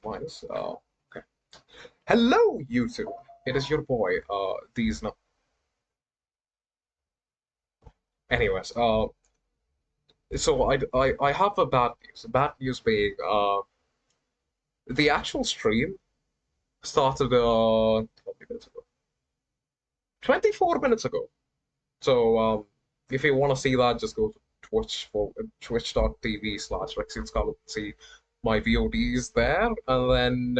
minus. Okay. Hello, YouTube. It is your boy. These no. Anyways, so I have a bad news. Bad news being the actual stream started 20 minutes ago. 24 minutes ago. So if you want to see that, just go to Twitch for twitch.tv/Rexiel'S and see my VODs there, and then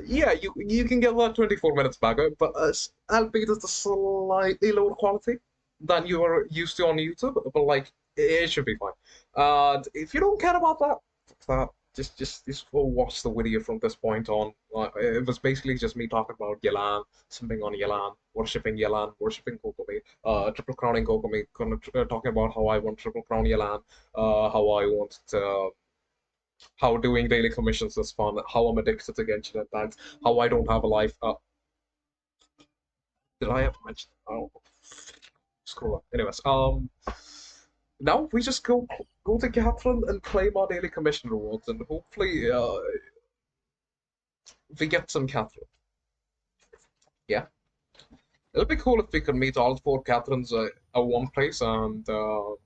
yeah, you can get that 24 minutes back, but albeit it's a slightly lower quality than you are used to on YouTube, but like it should be fine. And if you don't care about that, fuck that. Just go watch the video from this point on. It was basically just me talking about Yelan, simping on Yelan, worshipping Kokomi, triple crowning Kokomi, talking about how I want triple crown Yelan, how I want to how doing daily commissions is fun, how I'm addicted to Genshin Impact, how I don't have a life. Did I ever mention? Oh, screw up. Anyways, now we just go to Catherine and claim our daily commission rewards, and hopefully, we get some Catherine. Yeah, it'll be cool if we could meet all four Catherines at one place, and don't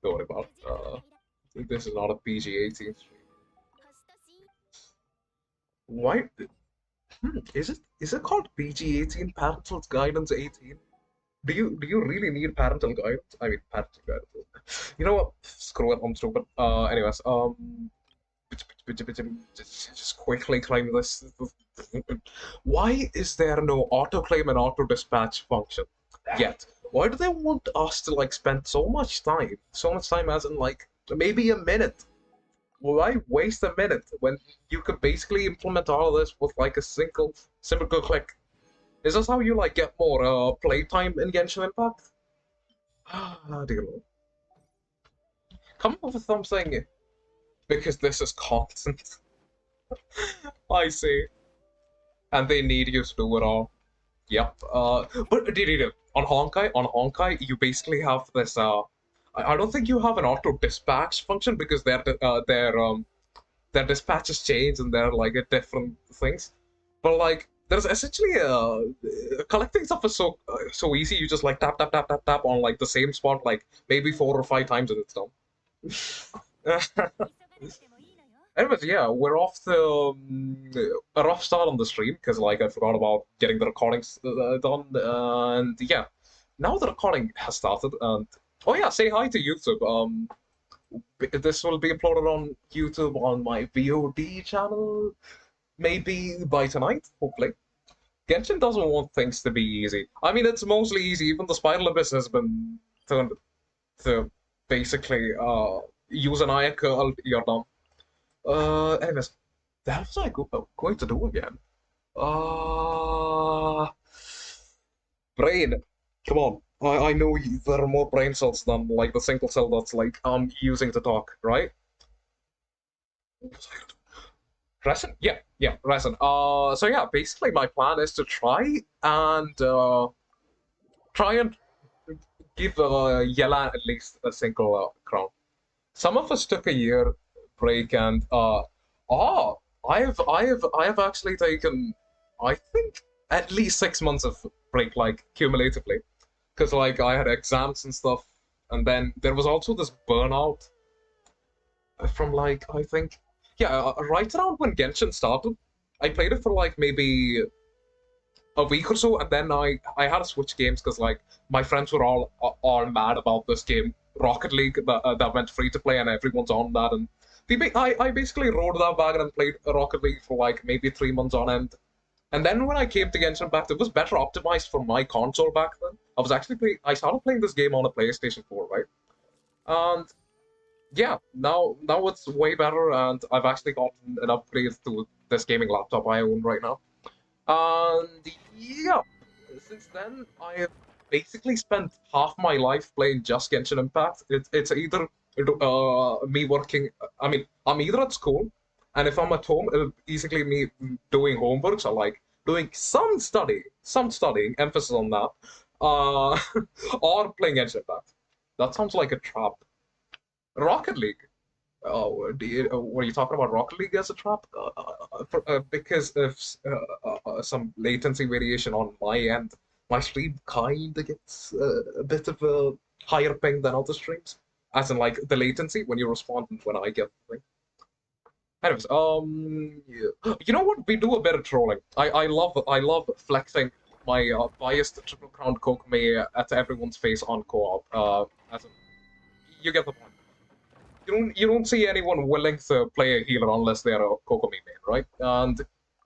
worry about. This is not a PG-18 stream. Why? Is it called PG-18 Parental Guidance 18? Do you really need parental guidance? I mean parental guidance. You know what? Screw it, I'm stupid. Anyways, just quickly claim this. Why is there no auto claim and auto dispatch function yet? Why do they want us to like spend so much time? So much time as in like maybe a minute. Why waste a minute when you could basically implement all of this with like a simple click? Is this how you like get more playtime in Genshin Impact? Ah, dear Lord. Come up with something because this is content. I see. And they need you to do it all. Yep. But on Honkai, you basically have this. I don't think you have an auto dispatch function because their dispatches change and they're like different things. But like, there's essentially collecting stuff is so easy. You just like tap tap tap tap tap on like the same spot like maybe 4 or 5 times and it's done. Anyways, yeah, we're off to a rough start on the stream because like I forgot about getting the recordings done, and yeah, now the recording has started. And oh yeah, say hi to YouTube. This will be uploaded on YouTube on my VOD channel, maybe by tonight, hopefully. Genshin doesn't want things to be easy. I mean, it's mostly easy. Even the Spiral Abyss has been turned to basically use an eye curl, you're done. Anyways, the hell was I going to do again? Uh, brain. Come on. I know there are more brain cells than like the single cell that's like I'm using to talk, right? What was I gonna do? Resin? Yeah, resin. So yeah, basically my plan is to try and give Yella at least a single crown. Some of us took a year break, and oh, I have actually taken, I think, at least 6 months of break, like cumulatively, because like I had exams and stuff, and then there was also this burnout from like I think, yeah, right around when Genshin started. I played it for like maybe a week or so, and then I had to switch games because like my friends were all mad about this game, Rocket League, that went free to play, and everyone's on that. And I basically rode that wagon and played Rocket League for like maybe 3 months on end. And then when I came to Genshin Impact, it was better optimized for my console back then. I started playing this game on a PlayStation 4, right? And yeah, now it's way better, and I've actually gotten an upgrade to this gaming laptop I own right now. And yeah, since then I have basically spent half my life playing just Genshin Impact. It's either me working. I mean, I'm either at school, and if I'm at home, it'll basically me doing homeworks or like doing some studying, emphasis on that, uh, or playing Genshin Impact. That sounds like a trap. Rocket League. What are you talking about? Rocket League as a trap? Because of some latency variation on my end, my stream kind of gets a bit of a higher ping than other streams, as in like the latency when you respond and when I get the thing. Anyways, you know what? We do a bit of trolling. I love flexing my biased triple crown Kokomi at everyone's face on co-op. As in, you get the point. You don't see anyone willing to play a healer unless they're a Kokomi main, right? And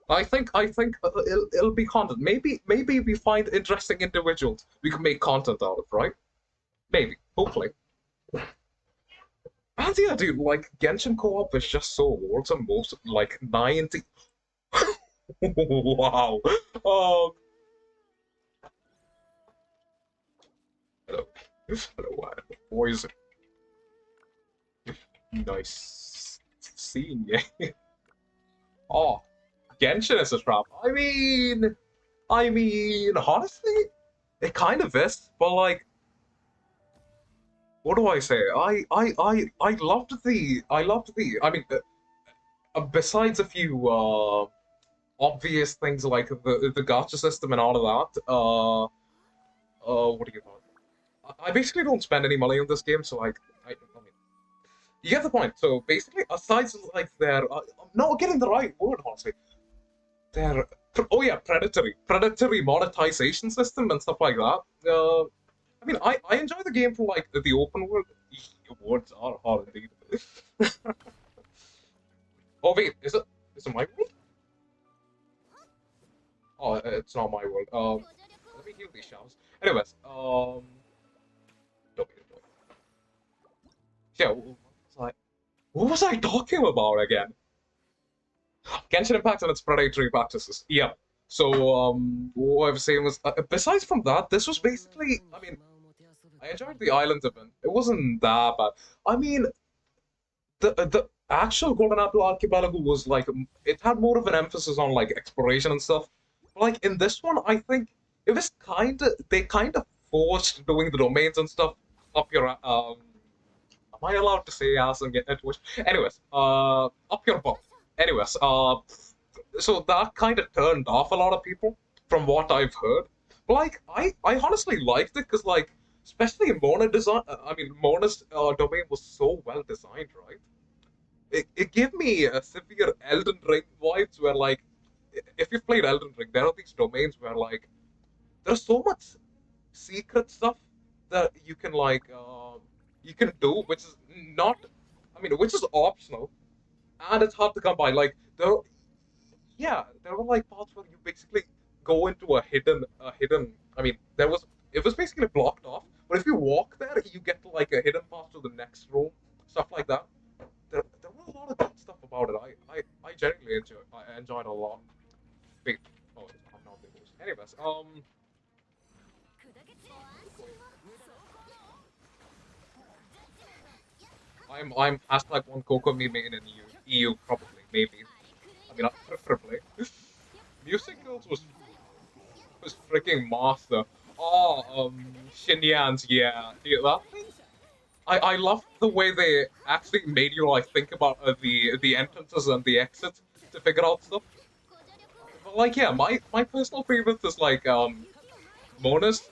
I think it'll be content. Maybe we find interesting individuals we can make content out of, right? Maybe, hopefully. And yeah, dude, like Genshin co-op is just so wholesome. Most like 90. Wow. Um. Hello. Hello, boys. Nice seeing you. Oh, Genshin is a trap. Honestly, it kind of is. But like, what do I say? I loved the. Besides a few obvious things like the gacha system and all of that. What do you call it? I basically don't spend any money on this game, so like, I mean, you get the point. So basically, aside from like their, I'm not getting the right word, honestly. Their, oh yeah, predatory monetization system and stuff like that. I enjoy the game for like the open world. Words are hard indeed. Oh wait, is it my world? Oh, it's not my world. Let me heal these shells. Anyways, don't be a boy. Yeah, what was I talking about again? Genshin Impact and its predatory practices. Yeah. So, what I was saying was, besides from that, this was basically, I enjoyed the island event. It wasn't that bad. I mean, the actual Golden Apple Archipelago was like, it had more of an emphasis on like exploration and stuff. Like in this one, I think it was they kind of forced doing the domains and stuff up your am I allowed to say ass and get into it? Anyways, up your butt. Anyways, so that kind of turned off a lot of people from what I've heard. But like, I honestly liked it because like, especially Mona design. Mona's domain was so well designed, right? It gave me a severe Elden Ring vibes where like, if you've played Elden Ring, there are these domains where like, there's so much secret stuff that you can like, you can do, which is not, which is optional, and it's hard to come by. Like there were like parts where you basically go into a hidden. It was basically blocked off. But if you walk there, you get to like a hidden path to the next room, stuff like that. There were a lot of good stuff about it. I genuinely enjoyed it a lot. Wait, oh, I'm not the host. Anyways, I'm hashtag one Coco meme in EU probably maybe. Preferably. Music Girls was freaking master. Oh, Shinyan's, yeah. That thing? I love the way they actually made you like think about the entrances and the exits to figure out stuff. But like yeah, my personal favorite is like Mona's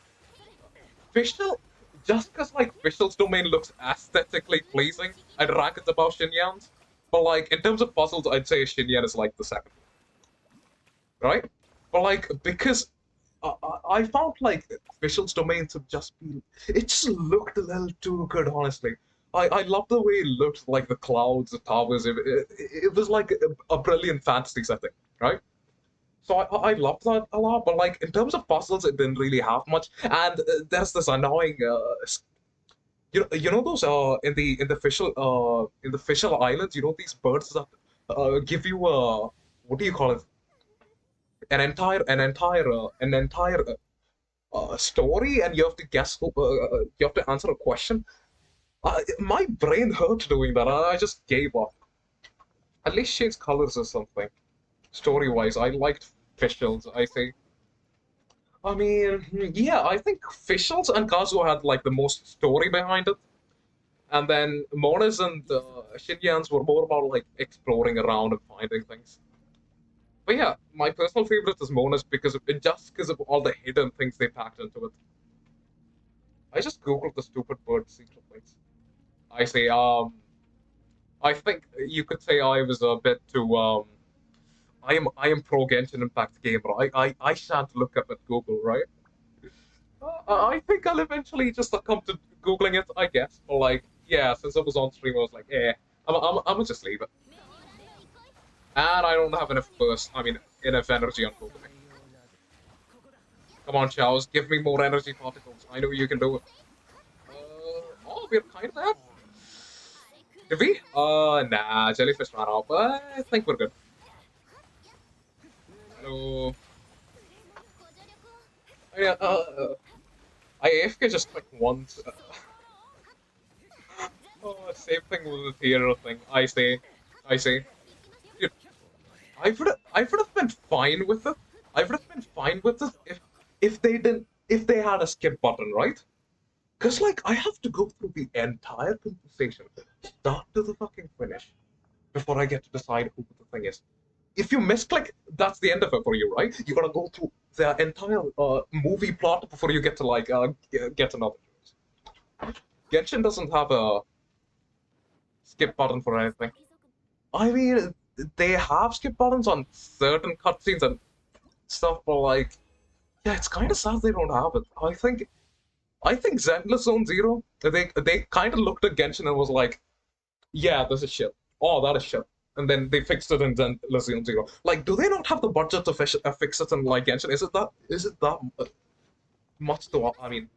Fischl. Just because like Fischl's domain looks aesthetically pleasing, I'd rank it above Shinyan's. But like in terms of puzzles, I'd say Shinyan is like the second, right? But like because I found like Fischl's domain to just be, it just looked a little too good, honestly. I love the way it looked, like the clouds, the towers. It was like a brilliant fantasy setting, right? So I loved that a lot, but like in terms of puzzles, it didn't really have much. And there's this annoying, you know those in the Fischl Islands, you know these birds that give you what do you call it? An entire story, and you have to guess. You have to answer a question. My brain hurt doing that. I just gave up. At least change colors or something. Story-wise, I liked Fischl's, I think. I mean, yeah, I think Fischl's and Kazuo had like the most story behind it. And then Mona's and Shinyan's were more about like exploring around and finding things. But yeah, my personal favorite is Mona's because because of all the hidden things they packed into it. I just googled the stupid bird secret links. I say, I think you could say I was a bit too I am pro Genshin Impact gamer. I shan't look up at Google, right? I think I'll eventually just come to googling it, I guess. Or like, yeah, since it was on stream, I was like, I'm gonna just leave it. And I don't have enough burst. I mean, enough energy on Googling. Come on, Chaos, give me more energy particles. I know you can do it. Oh, we're kind of there. Did we? Nah, jellyfish ran out, but I think we're good. Hello. Oh, yeah, I AFK just clicked once. Oh, same thing with the theater thing. I see. I see. Dude, I would have been fine with it. I would have been fine with it if they had a skip button, right? Cause like I have to go through the entire conversation, start to the fucking finish, before I get to decide who the thing is. If you misclick, that's the end of it for you, right? You gotta go through the entire movie plot before you get to like get another choice. Genshin doesn't have a skip button for anything. I mean, they have skip buttons on certain cutscenes and stuff, but like, yeah, it's kind of sad they don't have it. I think Zenless Zone Zero, they kind of looked at Genshin and was like, yeah, this is shit. Oh, that is shit. And then they fixed it in Zenless Zone Zero. Like, do they not have the budget to fix it in like Genshin? Is it that much to? I mean,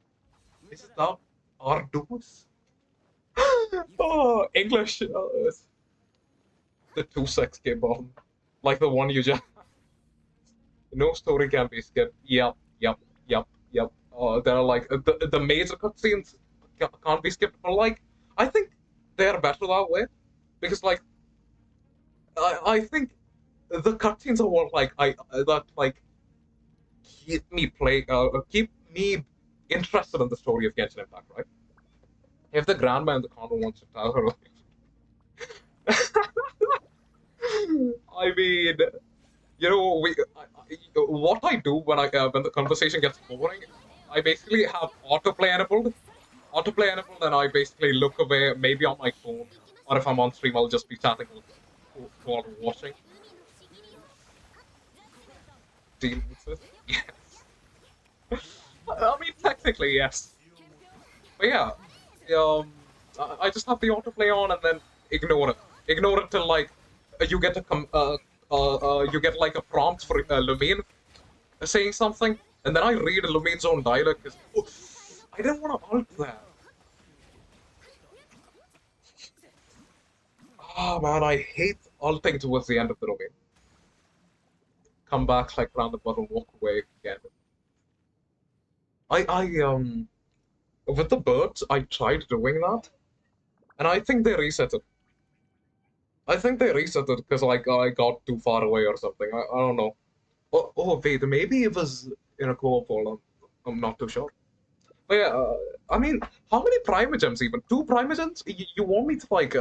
is it that arduous? Oh, English. The 2-6 game button, like the one you just. No story can be skipped. Yep, yep, yep, yep. There are like the major cutscenes can't be skipped, but like I think they're better that way because like I think the cutscenes are what like I that like keep me interested in the story of Genshin Impact, right? If the grandma in the corner wants to tell her, I mean, what I do when the conversation gets boring, I basically have autoplay enabled, and I basically look away, maybe on my phone, or if I'm on stream, I'll just be chatting while watching. Deal with it. Yes. I mean, technically, yes. But yeah, I just have the autoplay on and then ignore it. Ignore it till like you get you get like a prompt for Lumine saying something, and then I read Lumine's own dialogue because I didn't want to alt that. Ah man, I hate alting towards the end of the domain. Come back like round the button, walk away again. I with the birds, I tried doing that, and I think they reset it. I think they reset it because like I got too far away or something. I don't know. Oh wait, maybe it was in a co-op world. I'm not too sure. But yeah, I mean, how many Primogems even? Two Primogems? You want me to like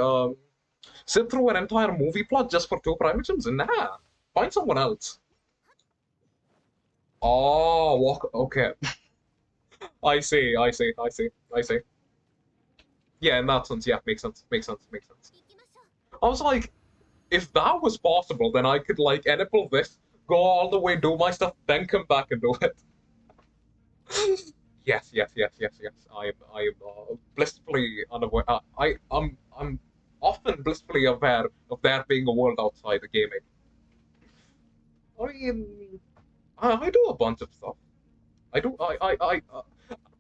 sit through an entire movie plot just for two Primogems? Nah, find someone else. Oh, walk. Okay, I see. I see. I see. I see. Yeah, in that sense, yeah, makes sense. Makes sense. Makes sense. I was like, if that was possible, then I could like enable this, go all the way, do my stuff, then come back and do it. Yes, yes, yes, yes, yes. I am blissfully unaware. I'm often blissfully aware of there being a world outside the gaming. I mean, I do a bunch of stuff. I do.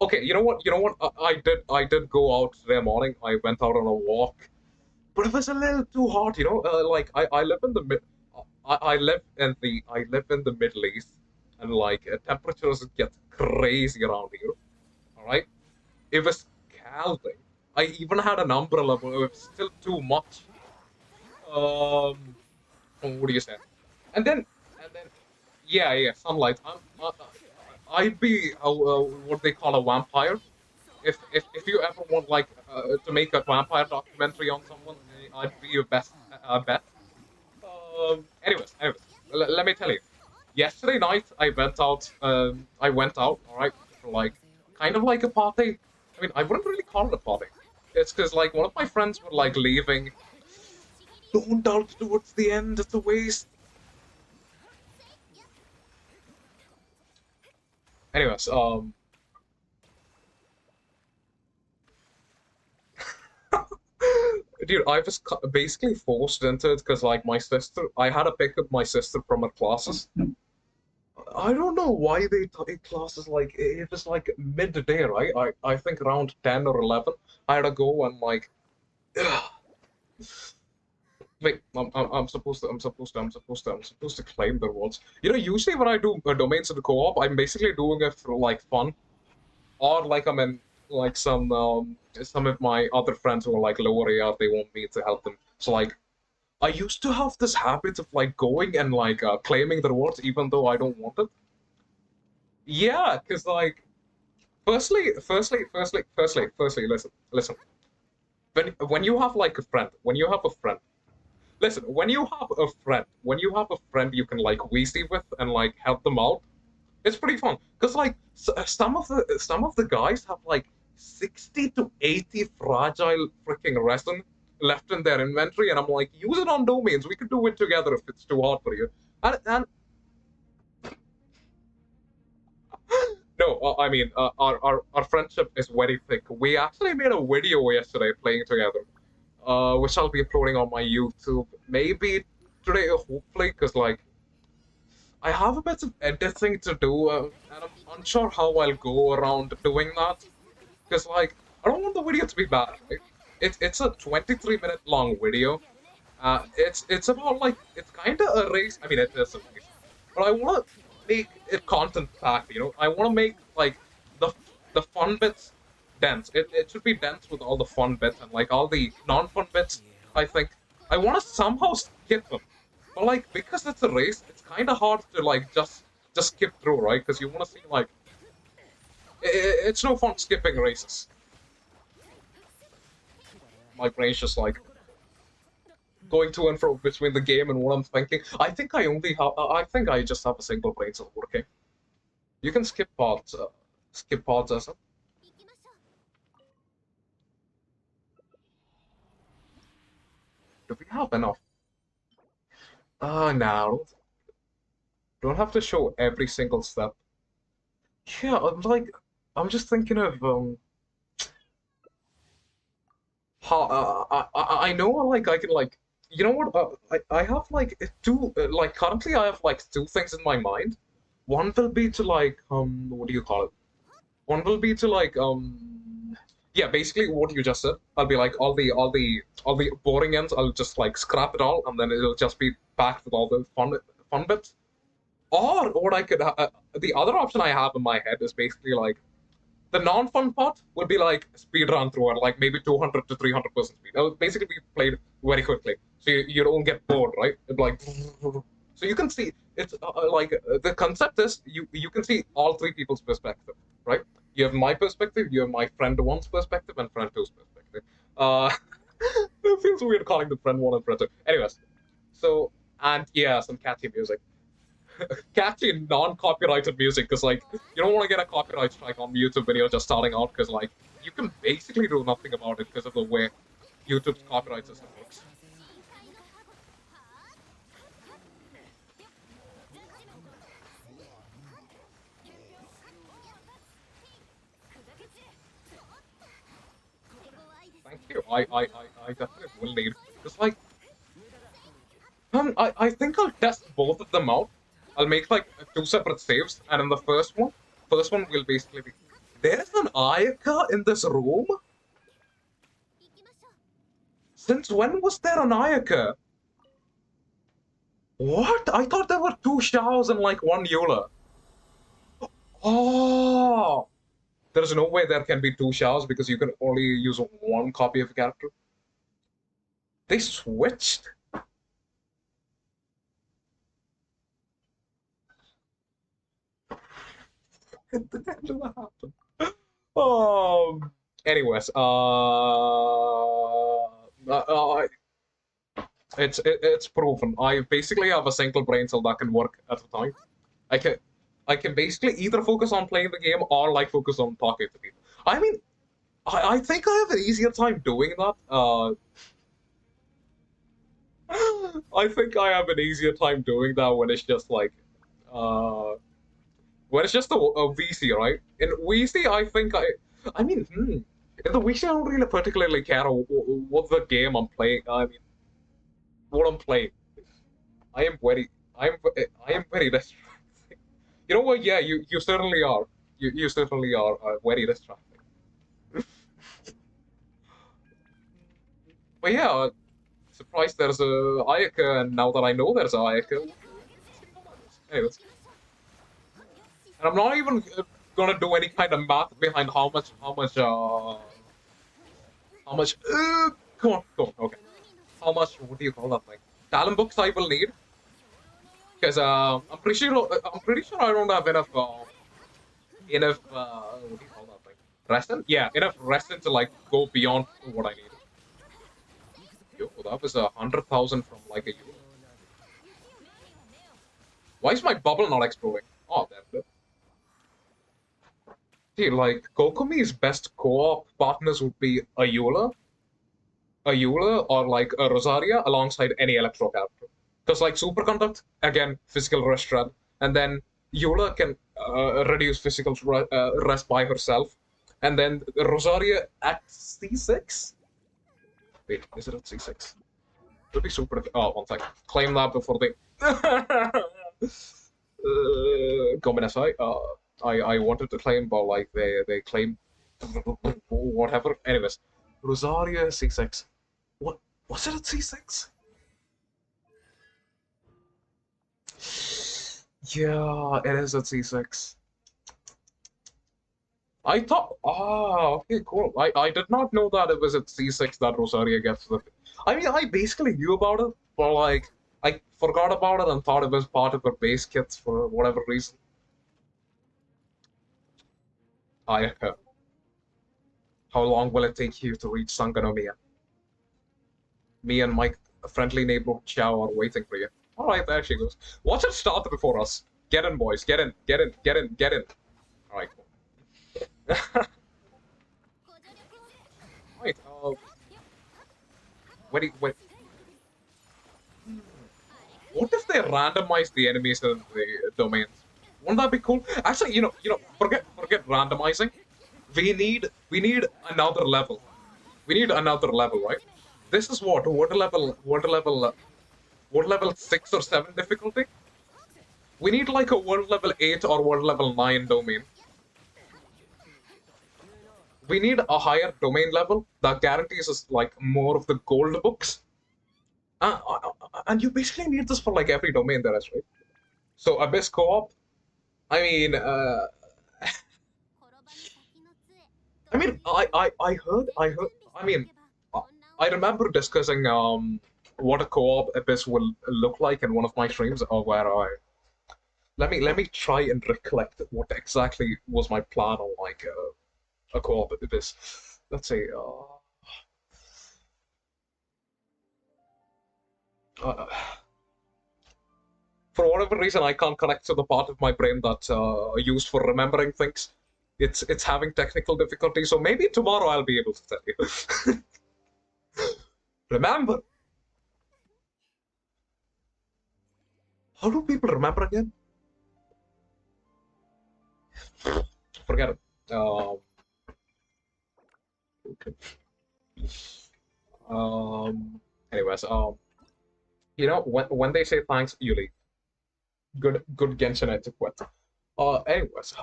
Okay, you know what? You know what? I did go out today morning. I went out on a walk, but it was a little too hot. Like I live in the mid. I live in the Middle East, and like temperatures get crazy around here. All right, it was scalding. I even had an umbrella, but it was still too much. Um, what do you say? And then, yeah, yeah, sunlight. I'd be what they call a vampire. If you ever want like to make a vampire documentary on someone, I'd be your best bet. Anyways, let me tell you. Yesterday night, I went out. I went out, all right, for like kind of like a party. I mean, I wouldn't really call it a party. It's because like one of my friends were like leaving. Don't doubt towards the end. It's a waste. Anyways, dude, I was basically forced into it because like my sister, I had to pick up my sister from her classes. I don't know why they take classes like it was like midday, right? I think around 10 or 11. I had to go and like, ugh. Wait, I'm supposed to claim the rewards. You know, usually when I do domains in the co-op, I'm basically doing it for like fun, or like I'm in like some of my other friends who are like lower AR, they want me to help them. So like, I used to have this habit of like going and like claiming the rewards even though I don't want it. Yeah, because like firstly, listen. When you have like a friend, when you have a friend, listen, when you have a friend you can like VC with and like help them out, it's pretty fun. Cause like some of the guys have like 60 to 80 fragile freaking resin left in their inventory, and I'm like, use it on domains. We could do it together if it's too hard for you. And no, I mean, our friendship is very thick. We actually made a video yesterday playing together, which I'll be uploading on my YouTube. Maybe today, hopefully, because like I have a bit of editing to do, and I'm unsure how I'll go around doing that. Because like I don't want the video to be bad, right? It's a 23-minute long video. It's about like it's kind of a race. I mean, it is a race, but I want to make it content packed. You know, I want to make like the the fun bits dense. It should be dense with all the fun bits and like all the non-fun bits. I think I want to somehow skip them, but like because it's a race, it's kind of hard to like just skip through, right? Because you want to see like it's no fun skipping races. My brain's just like going to and fro between the game and what I'm thinking. I think I just have a single brain cell working. You can skip parts as well. Do we have enough? No. Don't have to show every single step. Yeah, I'm just thinking of how I know like I can like you know what I have like two like currently I have like two things in my mind. One will be to like what do you call it? One will be to like yeah, basically what you just said. I'll be like all the boring ends. I'll just like scrap it all, and then it'll just be packed with all the fun bits. Or what I could the other option I have in my head is basically like the non-fun part would be like speed run through or like maybe 200 to 300% speed. That would basically be played very quickly, so you don't get bored, right? It'd be like so you can see it's like the concept is you can see all three people's perspective, right? You have my perspective, you have my friend one's perspective, and friend two's perspective. Uh, it feels weird calling them friend one and friend two. Anyways, so and yeah, some catchy music catchy non-copyrighted music because like you don't want to get a copyright strike on YouTube when you're just starting out because like you can basically do nothing about it because of the way YouTube's copyright system works. Thank you. I definitely will need because like I think I'll test both of them out. I'll make like two separate saves, and in the first one will basically be there is an Ayaka in this room. Since when was there an Ayaka? What? I thought there were two Shaos and like one Eula. Oh, there's no way there can be two Shaos because you can only use one copy of a character. They switched. The hell did that happen? Anyways, it's proven. I basically have a single brain cell that can work at a time. I can I can basically either focus on playing the game or like focus on talking to people. I mean, I think I have an easier time doing that. I think I have an easier time doing that when it's just like, uh, when it's just a VC, right? In VC, I think I mean, in the VC, I don't really particularly care what the game I'm playing. I mean, what I'm playing. I am very, I am very distracting. You know what? Yeah, you certainly are. You certainly are very distracting. But yeah, surprised there's a Ayaka, and now that I know there's a Ayaka, let's see how that is. Anyways, and I'm not even gonna do any kind of math behind how much. Come on, come on, okay. How much? What do you call that thing? Talent books I will need, because I'm pretty sure I don't have enough what do you call that thing? Resin? Yeah, enough resin to like go beyond what I need. Yo, that was 100,000 from like a euro. Why is my bubble not exploding? Oh, damn it. See, like, Kokomi's best co-op partners would be a Eula, or like a Rosaria alongside any Electro character. Because like Superconduct, again, physical restraint, and then Eula can reduce physical rest by herself, and then Rosaria at C6? Wait, is it at C6? Would be super. Oh, one second. Claim that before they. Gomenasai. I wanted to claim, but like they claim whatever. Anyways, Rosaria C6. What was it at C6? Yeah, it is at C6. I thought, okay, cool. I did not know that it was at C6 that Rosaria gets the. I mean, I basically knew about it, but like, I forgot about it and thought it was part of her base kits for whatever reason. I How long will it take you to reach Sanganomiya? Me and my friendly neighbor Chow are waiting for you. Alright, there she goes. Watch it start before us. Get in, boys. Get in, get in, get in, get in. Alright, cool. Wait, wait. What if they randomize the enemies in the domains? Wouldn't that be cool? Actually, forget randomizing. We need another level. We need another level, right? This is what level 6 or 7 difficulty? We need like a world level 8 or world level 9 domain. We need a higher domain level that guarantees us like more of the gold books. And you basically need this for like every domain there is, right? So Abyss Co-op, I mean, I I remember discussing what a co-op Abyss will look like in one of my streams, where I let me try and recollect what exactly was my plan on like a co-op Abyss. Let's see. Uh, for whatever reason, I can't connect to the part of my brain that's used for remembering things. It's having technical difficulties, so maybe tomorrow I'll be able to tell you. Remember. How do people remember again? Forget it. Okay. Anyways, when they say thanks, you leave. Good Genshin etiquette. Anyways,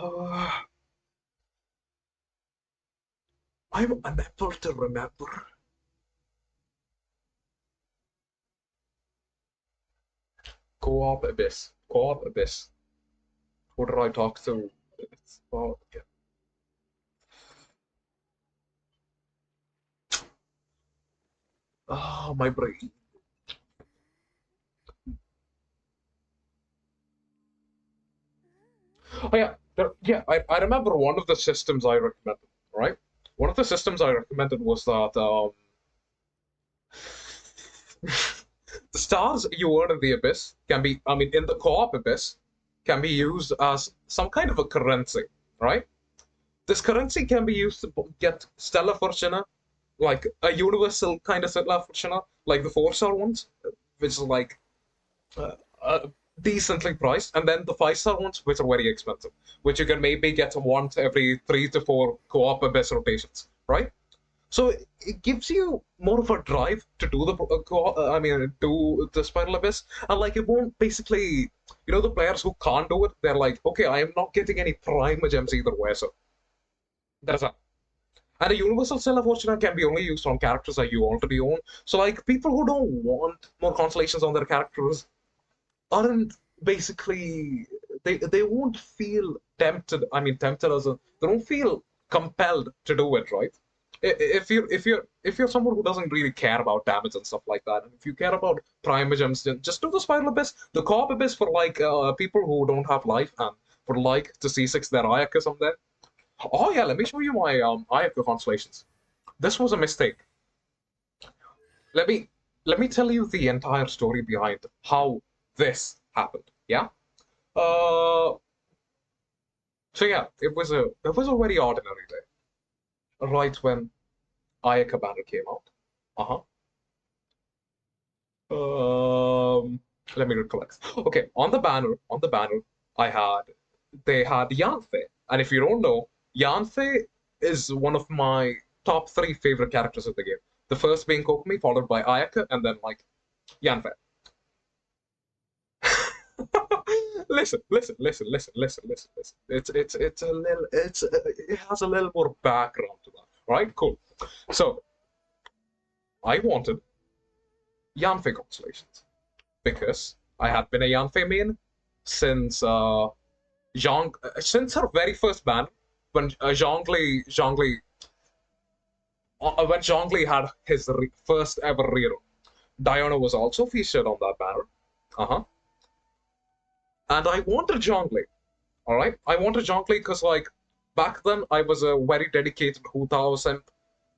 I'm unable to remember. Co-op Abyss. Co-op Abyss. Who did I talk to? It's about, yeah. Oh, my brain. Oh yeah, Yeah, I remember one of the systems I recommended, right? One of the systems I recommended was that the stars you earn in the Abyss can be, I mean, in the co-op Abyss, can be used as some kind of a currency, right? This currency can be used to get Stellar Fortuna, like a universal kind of Stellar Fortuna, like the 4-star ones, which is like uh, uh, decently priced, and then the 5-star ones, which are very expensive, which you can maybe get once every 3 to 4 co-op Abyss rotations, right? So it gives you more of a drive to do the I mean, do the Spiral Abyss, and like it won't basically, the players who can't do it, they're like, okay, I am not getting any prime gems either way, so that's that. And a universal cell of fortune can be only used on characters that you already own. So like people who don't want more constellations on their characters aren't basically, they won't feel tempted. I mean, tempted as a, they don't feel compelled to do it, right? If you're someone who doesn't really care about damage and stuff like that, and if you care about prime gems, then just do the spiral abyss, the co-op abyss for like people who don't have life and for like to C6 their Ayaka someday. Oh yeah, let me show you my Ayaka constellations. This was a mistake. Let me let me tell you the entire story behind how this happened. Yeah. Uh. So yeah, it was a very ordinary day. Right when Ayaka banner came out. Uh huh. Let me recollect. Okay, on the banner, I had they had Yanfei, and if you don't know, Yanfei is one of my top 3 favorite characters of the game. The first being Kokomi, followed by Ayaka, and then like Yanfei. Listen. It's a little it has a little more background to that. Right? Cool. So I wanted Yanfei constellations because I had been a Yanfei main since since her very first ban when when Zhongli had his first ever rerun. Diana was also featured on that banner. Uh-huh. And I wanted Zhongli. All right, I wanted Zhongli because like back then I was a very dedicated Hu Tao simp,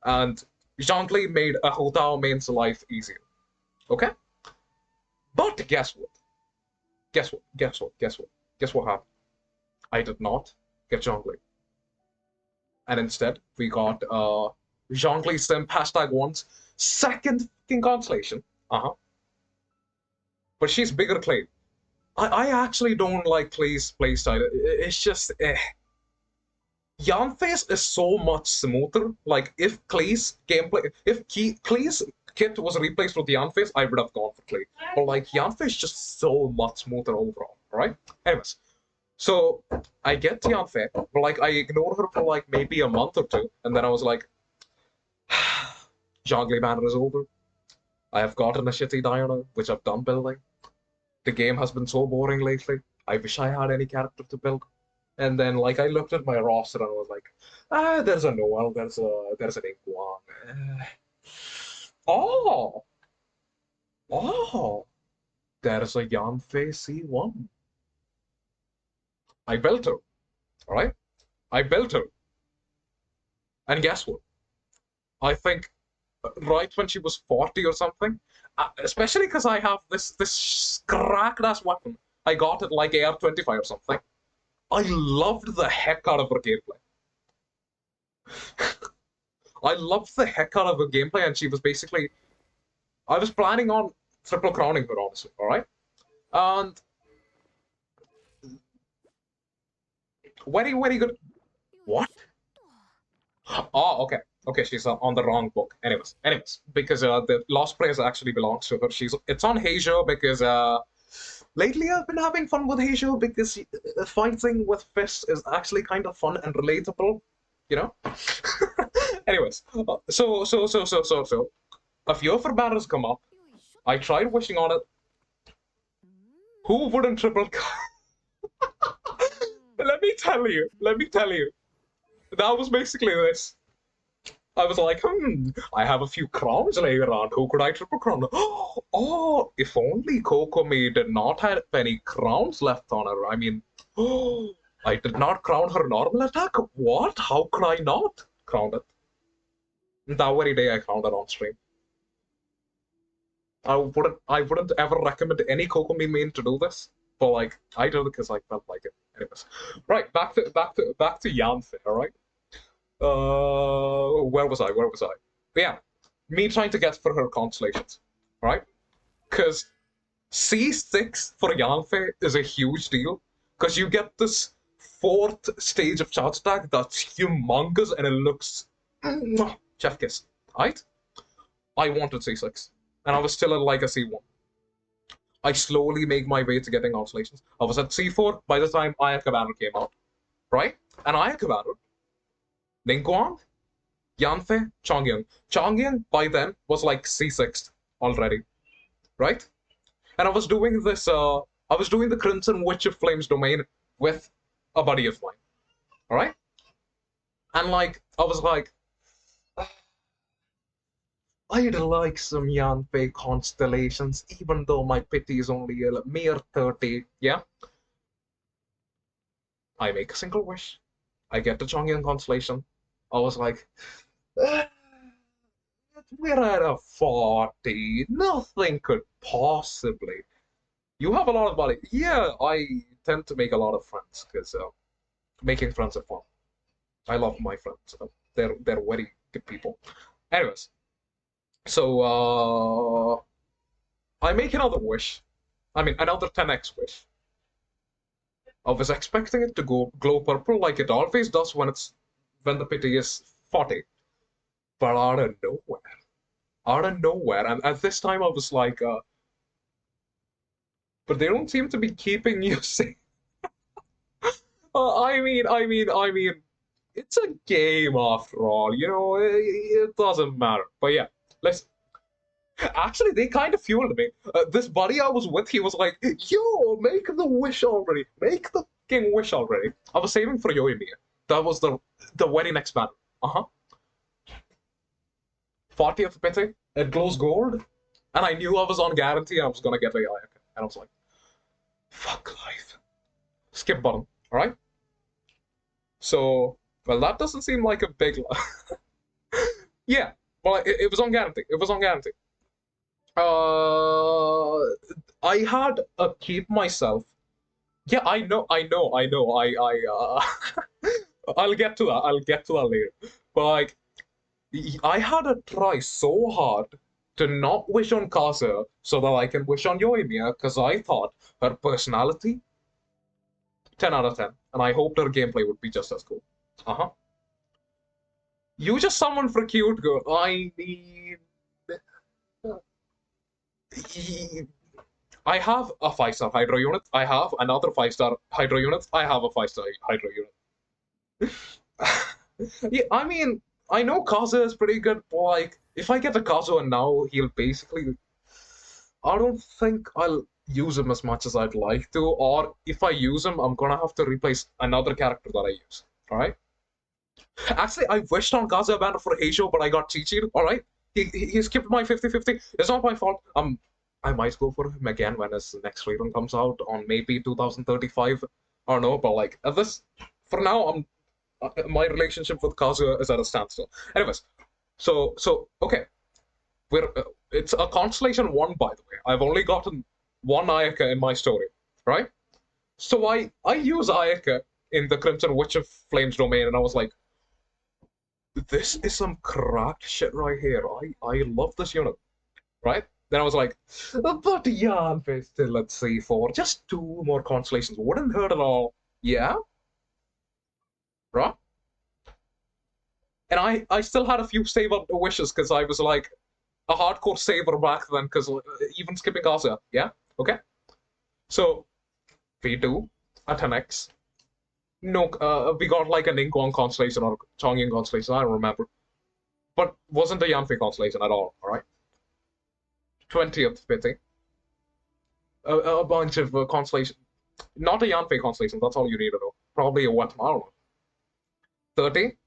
and Zhongli made a Hu Tao main's life easier. Okay, but guess what? Guess what? Guess what? Guess what? Guess what happened? I did not get Zhongli, and instead we got Zhongli simp #1's second fucking constellation. Uh huh. But she's bigger Clay. I actually don't like Clay's playstyle. It's just Yanfei's is so much smoother. Like if Clay's gameplay, if Clay's kit was replaced with Yanfei's, I would have gone for Clay. But like Yanfei's just so much smoother overall, right? Anyways, so I get Yanfei, but like I ignore her for like maybe a month or two, and then I was like, Zhongli banner is over. I have gotten a shitty Diana, which I've done building. The game has been so boring lately. I wish I had any character to build. And then like I looked at my roster and I was like, there's a Noel, there's an Iguan. Oh, oh, there's a Yanfei C1. I built her, all right? I built her. And guess what? I think right when she was 40 or something, especially because I have this cracked ass weapon. I got it like AR-25 or something. I loved the heck out of her gameplay. I loved the heck out of her gameplay, and she was basically. I was planning on triple crowning her, honestly, alright? And. Very, very good. What? Oh, okay. Okay, she's on the wrong book. Anyways, because the Lost Praise actually belongs to her. It's on Heizhou because lately I've been having fun with Heizhou because fighting with fists is actually kind of fun and relatable, you know. Anyways, so a few of her banners come up. I tried wishing on it. Who wouldn't triple? Let me tell you. That was basically this. I was like, I have a few crowns laying around. Who could I triple crown? Oh, if only Kokomi did not have any crowns left on her. I mean, I did not crown her normal attack. What? How could I not crown it? That very day I crowned her on stream. I wouldn't ever recommend any Kokomi main to do this, but like I did it because I felt like it. Anyways, right, back to Yanfei, all right? Where was I? But yeah, me trying to get for her constellations, right? Because C6 for Yanfei is a huge deal, because you get this fourth stage of charge attack that's humongous and it looks chef kiss, right? I wanted C6, and I was still at like a C1. I slowly make my way to getting constellations. I was at C4 by the time Ayaka Banner came out, right? And Ayaka Banner, Ningguang, Yanfei, Chongyun. Chongyun by then was like C6 already, right? And I was doing the Crimson Witch of Flames domain with a buddy of mine, alright? And like, I was like, I'd like some Yanfei constellations, even though my pity is only a mere 30, yeah? I make a single wish. I get the Chongyun constellation. I was like, "Ah, we're at a 40. Nothing could possibly. You have a lot of money. Yeah, I tend to make a lot of friends because making friends are fun. I love my friends. They're very good people. Anyways, so I make another wish. I mean, another 10x wish. I was expecting it to go glow purple like it always does when the pity is 40. But out of nowhere, and at this time I was like, but they don't seem to be keeping you safe. I mean, it's a game after all, you know, it doesn't matter. But yeah, let's. Actually, they kind of fueled me. This buddy I was with, he was like, yo, make the wish already. Make the fucking wish already. I was saving for Yoimiya. That was the very next battle. Uh-huh. 40th pity, it glows gold. And I knew I was on guarantee I was gonna get a Ayaka. And I was like, fuck life. Skip button, alright? So, well, that doesn't seem like a big. Yeah, well, it was on guarantee. It was on guarantee. Uh, I had a keep myself. Yeah, I know. I'll get to that. I'll get to that later. But like, I had to try so hard to not wish on Kazuya so that I can wish on Yoimiya because I thought her personality 10 out of 10, and I hoped her gameplay would be just as cool. Uh huh. You just summon for cute girl. I mean, I have a 5-star Hydro unit. I have another 5-star Hydro unit. I have a 5-star Hydro unit. Yeah, I mean, I know Kazuya is pretty good, but like, if I get a Kazuya now, he'll basically. I don't think I'll use him as much as I'd like to, or if I use him, I'm gonna have to replace another character that I use. Alright? Actually, I wished on Kazuya banner for Heisho, but I got cheated. Alright? He skipped my 50-50. It's not my fault. I might go for him again when his next rerun comes out on maybe 2035. I don't know, but like, at this. For now, my relationship with Kazuya is at a standstill. Anyways, so okay. It's a constellation 1, by the way. I've only gotten one Ayaka in my story, right? So I use Ayaka in the Crimson Witch of Flames domain, and I was like, this is some cracked shit right here. I love this unit, right? Then I was like, but Yanfei still at C4. Just 2 more constellations wouldn't hurt at all. Yeah? Right? And I still had a few save up wishes because I was like a hardcore saver back then because even skipping Kazuya. Yeah? Okay? So, V2 at 10x. No, we got like a Ningguang constellation or Chongyun constellation, I don't remember. But wasn't a Yanfei constellation at all, alright? 20th pity. A bunch of constellation. Not a Yanfei constellation, that's all you need to know. Probably a what? I don't know. 30.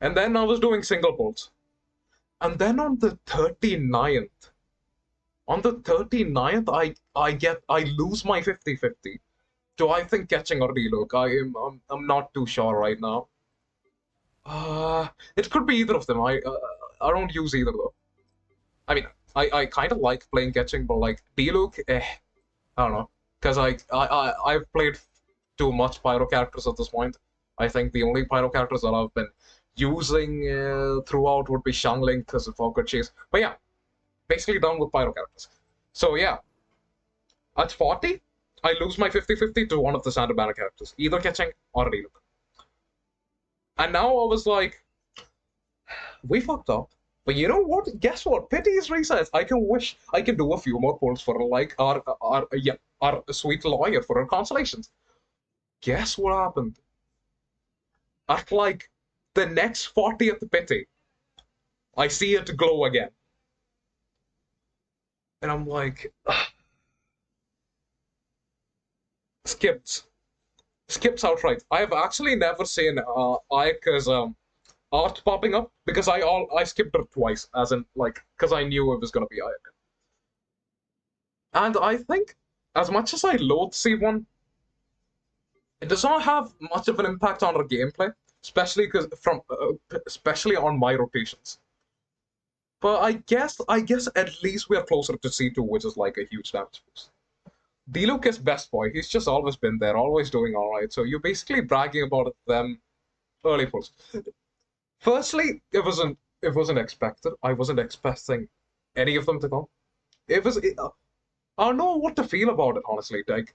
And then I was doing single bolts. And then on the 39th, I lose my 50-50. Do I think catching or relook? I'm not too sure right now. It could be either of them. I don't use either though. I mean, I kind of like playing catching, but like relook, I don't know, because I've played too much pyro characters at this point. I think the only pyro characters that I've been using throughout would be Xiangling because of Focus Chase. But yeah, basically done with pyro characters. So yeah, at 40, I lose my 50-50 to one of the standard banner characters, either catching or relook. And now I was like, we fucked up. But you know what? Guess what? Pity is resets. I can wish I can do a few more polls for like our sweet lawyer for our consolations. Guess what happened? At like the next 40th pity, I see it glow again. And I'm like, skipped. Skips outright. I have actually never seen Ayaka's art popping up because I skipped it twice, as in like because I knew it was gonna be Ayaka. And I think as much as I loathe C1, it does not have much of an impact on our gameplay, especially especially on my rotations. But I guess at least we are closer to C2, which is like a huge damage boost. D-Luke is best boy. He's just always been there, always doing all right. So you're basically bragging about them early pulls. Firstly, it wasn't expected. I wasn't expecting any of them to come. It was. I don't know what to feel about it, honestly. Like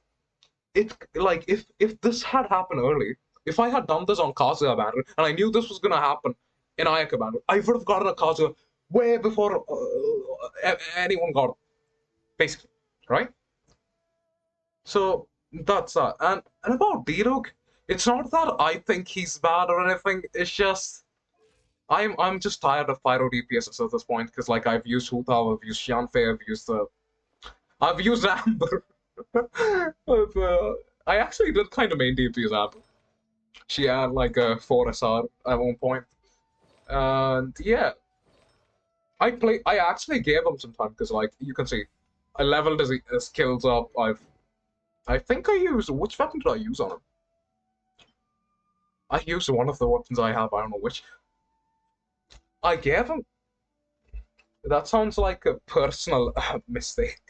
if this had happened early, if I had done this on Kazuya banner and I knew this was gonna happen in Ayaka banner, I would have gotten a Kazuya way before anyone got it, basically, right? So that's that. And about D-Luke, it's not that I think he's bad or anything. It's just I'm just tired of pyro DPSs at this point because like I've used Hutao, I've used Xianfei, I've used Amber. But, I actually did kind of main DPS Amber. She had like a 4 SR at one point. And yeah, I actually gave him some time because like you can see, I leveled his skills up. I think I used which weapon did I use on him? I used one of the weapons I have. I don't know which. I gave him. That sounds like a personal mistake.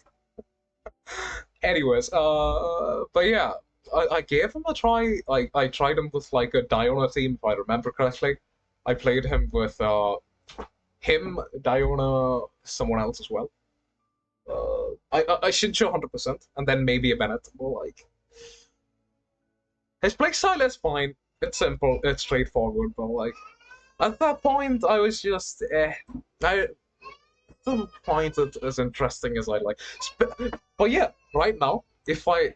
Anyways, but yeah, I gave him a try. I tried him with like a Diona team, if I remember correctly. I played him with him, Diona, someone else as well. I should show 100%, and then maybe a Bennett. Well, like his playstyle is fine. It's simple. It's straightforward. But like at that point, I was just I didn't find it as interesting as I like. But yeah, right now, if I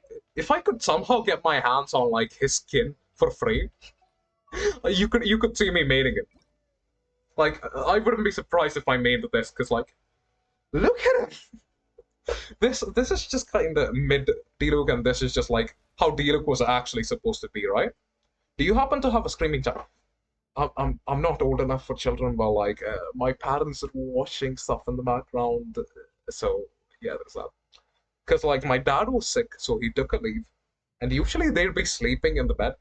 could somehow get my hands on like his skin for free, you could see me mating it. Like I wouldn't be surprised if I made this because like look at him. This is just kind of mid D-Luke, and this is just like how D-Luke was actually supposed to be, right? Do you happen to have a screaming child? I'm not old enough for children, but like my parents are watching stuff in the background, so yeah, there's that. Because like my dad was sick, so he took a leave, and usually they'd be sleeping in the bed,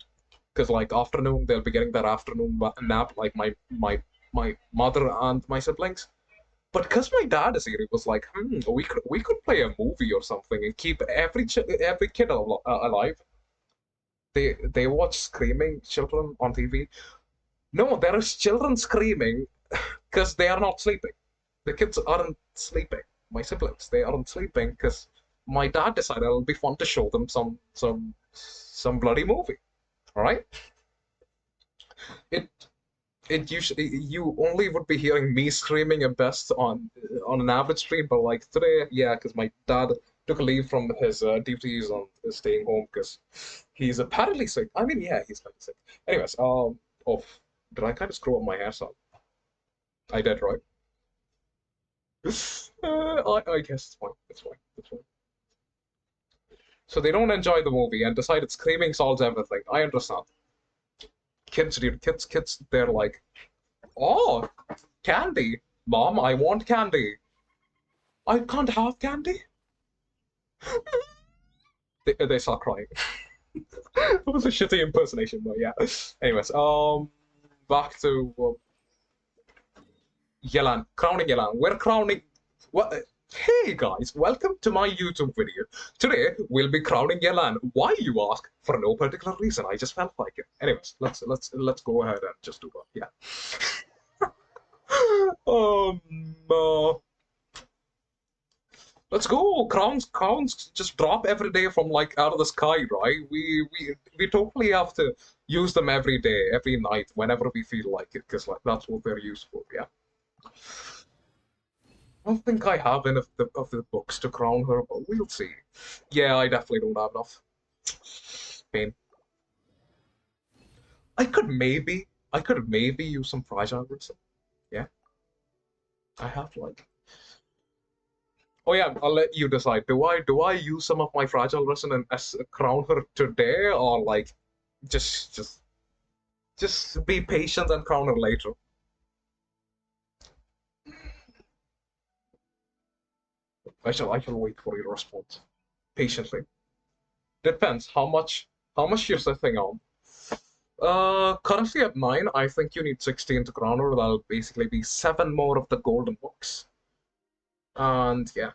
because like afternoon they'll be getting that afternoon nap, like my mother and my siblings. But because my dad is here, it was like, we could play a movie or something and keep every kid alive. They watch screaming children on TV. No, there is children screaming because they are not sleeping. The kids aren't sleeping. My siblings, they aren't sleeping because my dad decided it'll be fun to show them some bloody movie. All right? It it usually you only would be hearing me screaming at best on an average stream, but like today, yeah, because my dad took a leave from his duties and is staying home because he's apparently sick. I mean, yeah, he's kind of sick. Anyways, oh, did I kind of screw up my hairstyle? I did, right? I guess it's fine. It's fine. It's fine. So they don't enjoy the movie and decided screaming solves everything. I understand. Kids, dude, kids, they're like, oh, candy. Mom, I want candy. I can't have candy. They start crying. That was a shitty impersonation, but yeah. Anyways, back to Yelan, crowning Yelan. We're crowning. What? Hey guys, welcome to my YouTube video. Today we'll be crowning Yelan. Why, you ask? For no particular reason. I just felt like it. Anyways, let's go ahead and just do that. Yeah. Uh, let's go. Crowns just drop every day from like out of the sky, right? We totally have to use them every day, every night, whenever we feel like it, because like that's what they're used for. Yeah. I don't think I have enough of the books to crown her, but we'll see. Yeah, I definitely don't have enough. Pain. I could maybe use some fragile resin. Yeah, I have like. Oh yeah, I'll let you decide. Do I use some of my fragile resin and crown her today, or like just be patient and crown her later? I shall wait for your response patiently. Depends how much you're setting on. Currently at 9, I think you need 16 to crown her. That'll basically be 7 more of the golden books. And yeah.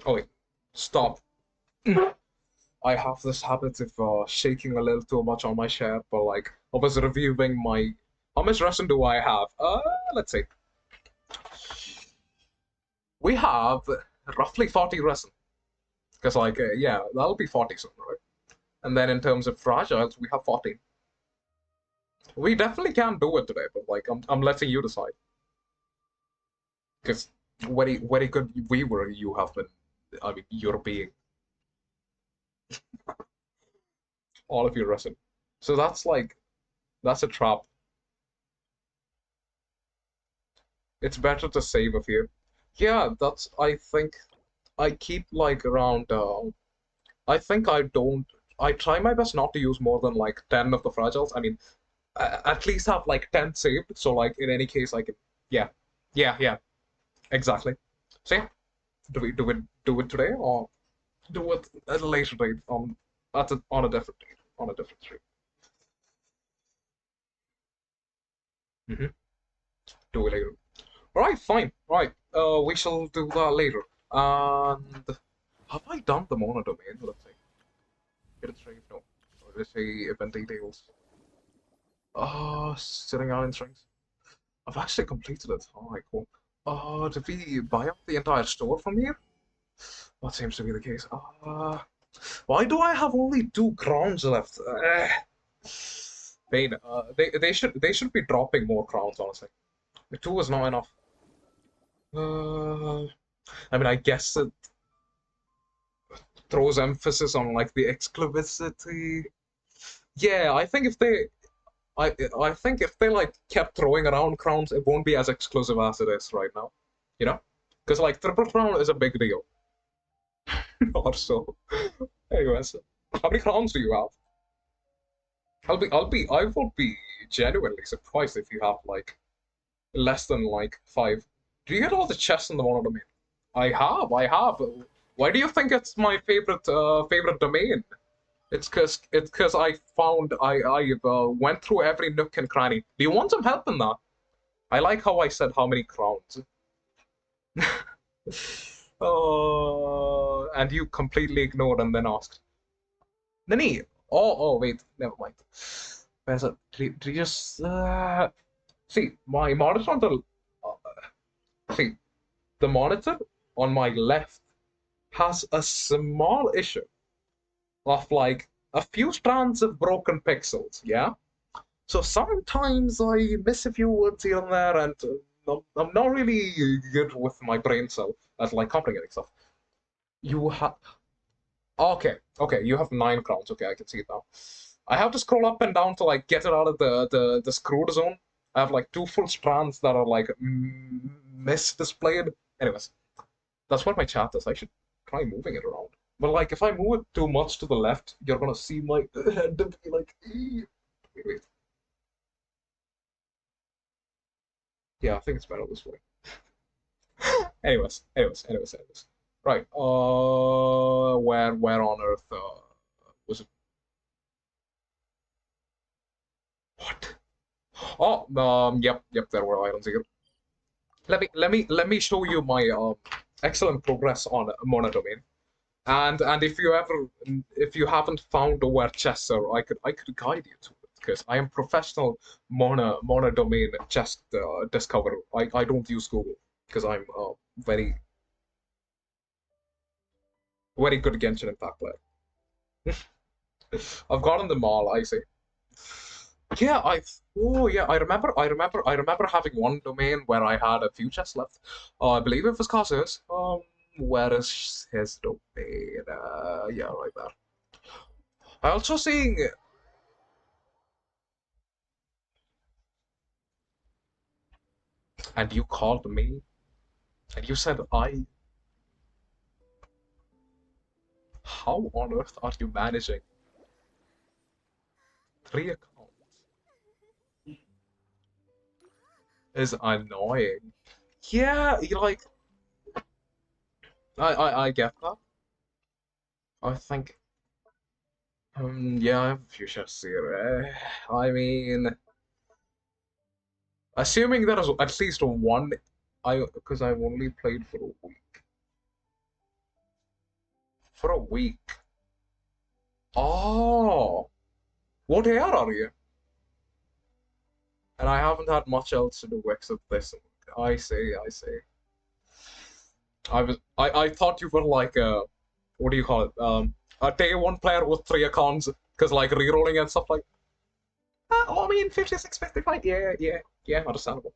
Oh wait, stop. I have this habit of shaking a little too much on my share, but like I was reviewing my how much resin do I have? Let's see. We have roughly 40 resin. Because like yeah, that'll be 40 soon, right? And then in terms of fragiles, we have 14. We definitely can do it today, but like I'm letting you decide. Because very good viewer you have been. I mean, you're being all of your resin. So that's a trap. It's better to save a few. Yeah, that's I think I keep like around. I think I don't. I try my best not to use more than like 10 of the fragiles. I mean, at least have like 10 saved. So like in any case, I can. Yeah, yeah, exactly. So yeah, do it today or do it at a later date on a different date on a different stream. Mm-hmm. Do it later. All right, fine. All right, we shall do that later. And have I done the mono domain? Let's see. Get it straight. No. Or did it say event details? Sitting out in strings. I've actually completed it. All right, cool. Did we buy up the entire store from here? That seems to be the case. Why do I have only 2 crowns left? Bane, they should be dropping more crowns, honestly. 2 is not enough. Uh, I mean, I guess it throws emphasis on like the exclusivity. Yeah, I I think if they like kept throwing around crowns, it won't be as exclusive as it is right now. You know, because like triple crown is a big deal. Or so. Anyways, how many crowns do you have? I will be genuinely surprised if you have like less than like 5. Do you get all the chests in the one domain? I have. Why do you think it's my favorite domain? It's cause I went through every nook and cranny. Do you want some help in that? I like how I said how many crowns. And you completely ignored and then asked. Nani? Oh, wait, never mind. Where's it? Did you just see my monitor on the see the monitor on my left has a small issue of like a few strands of broken pixels. Yeah. So sometimes I miss a few words here and there, and I'm not really good with my brain cell at like complicating stuff. You have okay. You have 9 crowns. Okay, I can see it now. I have to scroll up and down to like get it out of the screwed zone. I have like 2 full strands that are like misdisplayed. Anyways, that's what my chat is. I should try moving it around. But like if I move it too much to the left, you're gonna see my head and be like, wait. Yeah, I think it's better this way. Anyways. Right. Where on Earth was it? What? Oh, yep. There were islands here. Let me show you my excellent progress on monodomain. And if you haven't found where chests are, I could guide you to it because I am professional monodomain chest discoverer. I don't use Google because I'm very very good Genshin Impact player. I've gotten them all. I say. Yeah, I remember having one domain where I had a few chests left. I believe it was Kazu's. Where is his domain? Yeah, right there. I also seeing, and you called me, and you said I. How on earth are you managing 3 accounts? Is annoying. Yeah, you like. I get that. I think. Yeah, I have a few chests here. I mean. Assuming there is at least one, because I've only played for a week. For a week. Oh, what AR are you? And I haven't had much else to do except this. I see, I see. I thought you were like a, what do you call it? A day one player with 3 accounts, because like rerolling and stuff like. I mean, 56, 55. Yeah. Understandable.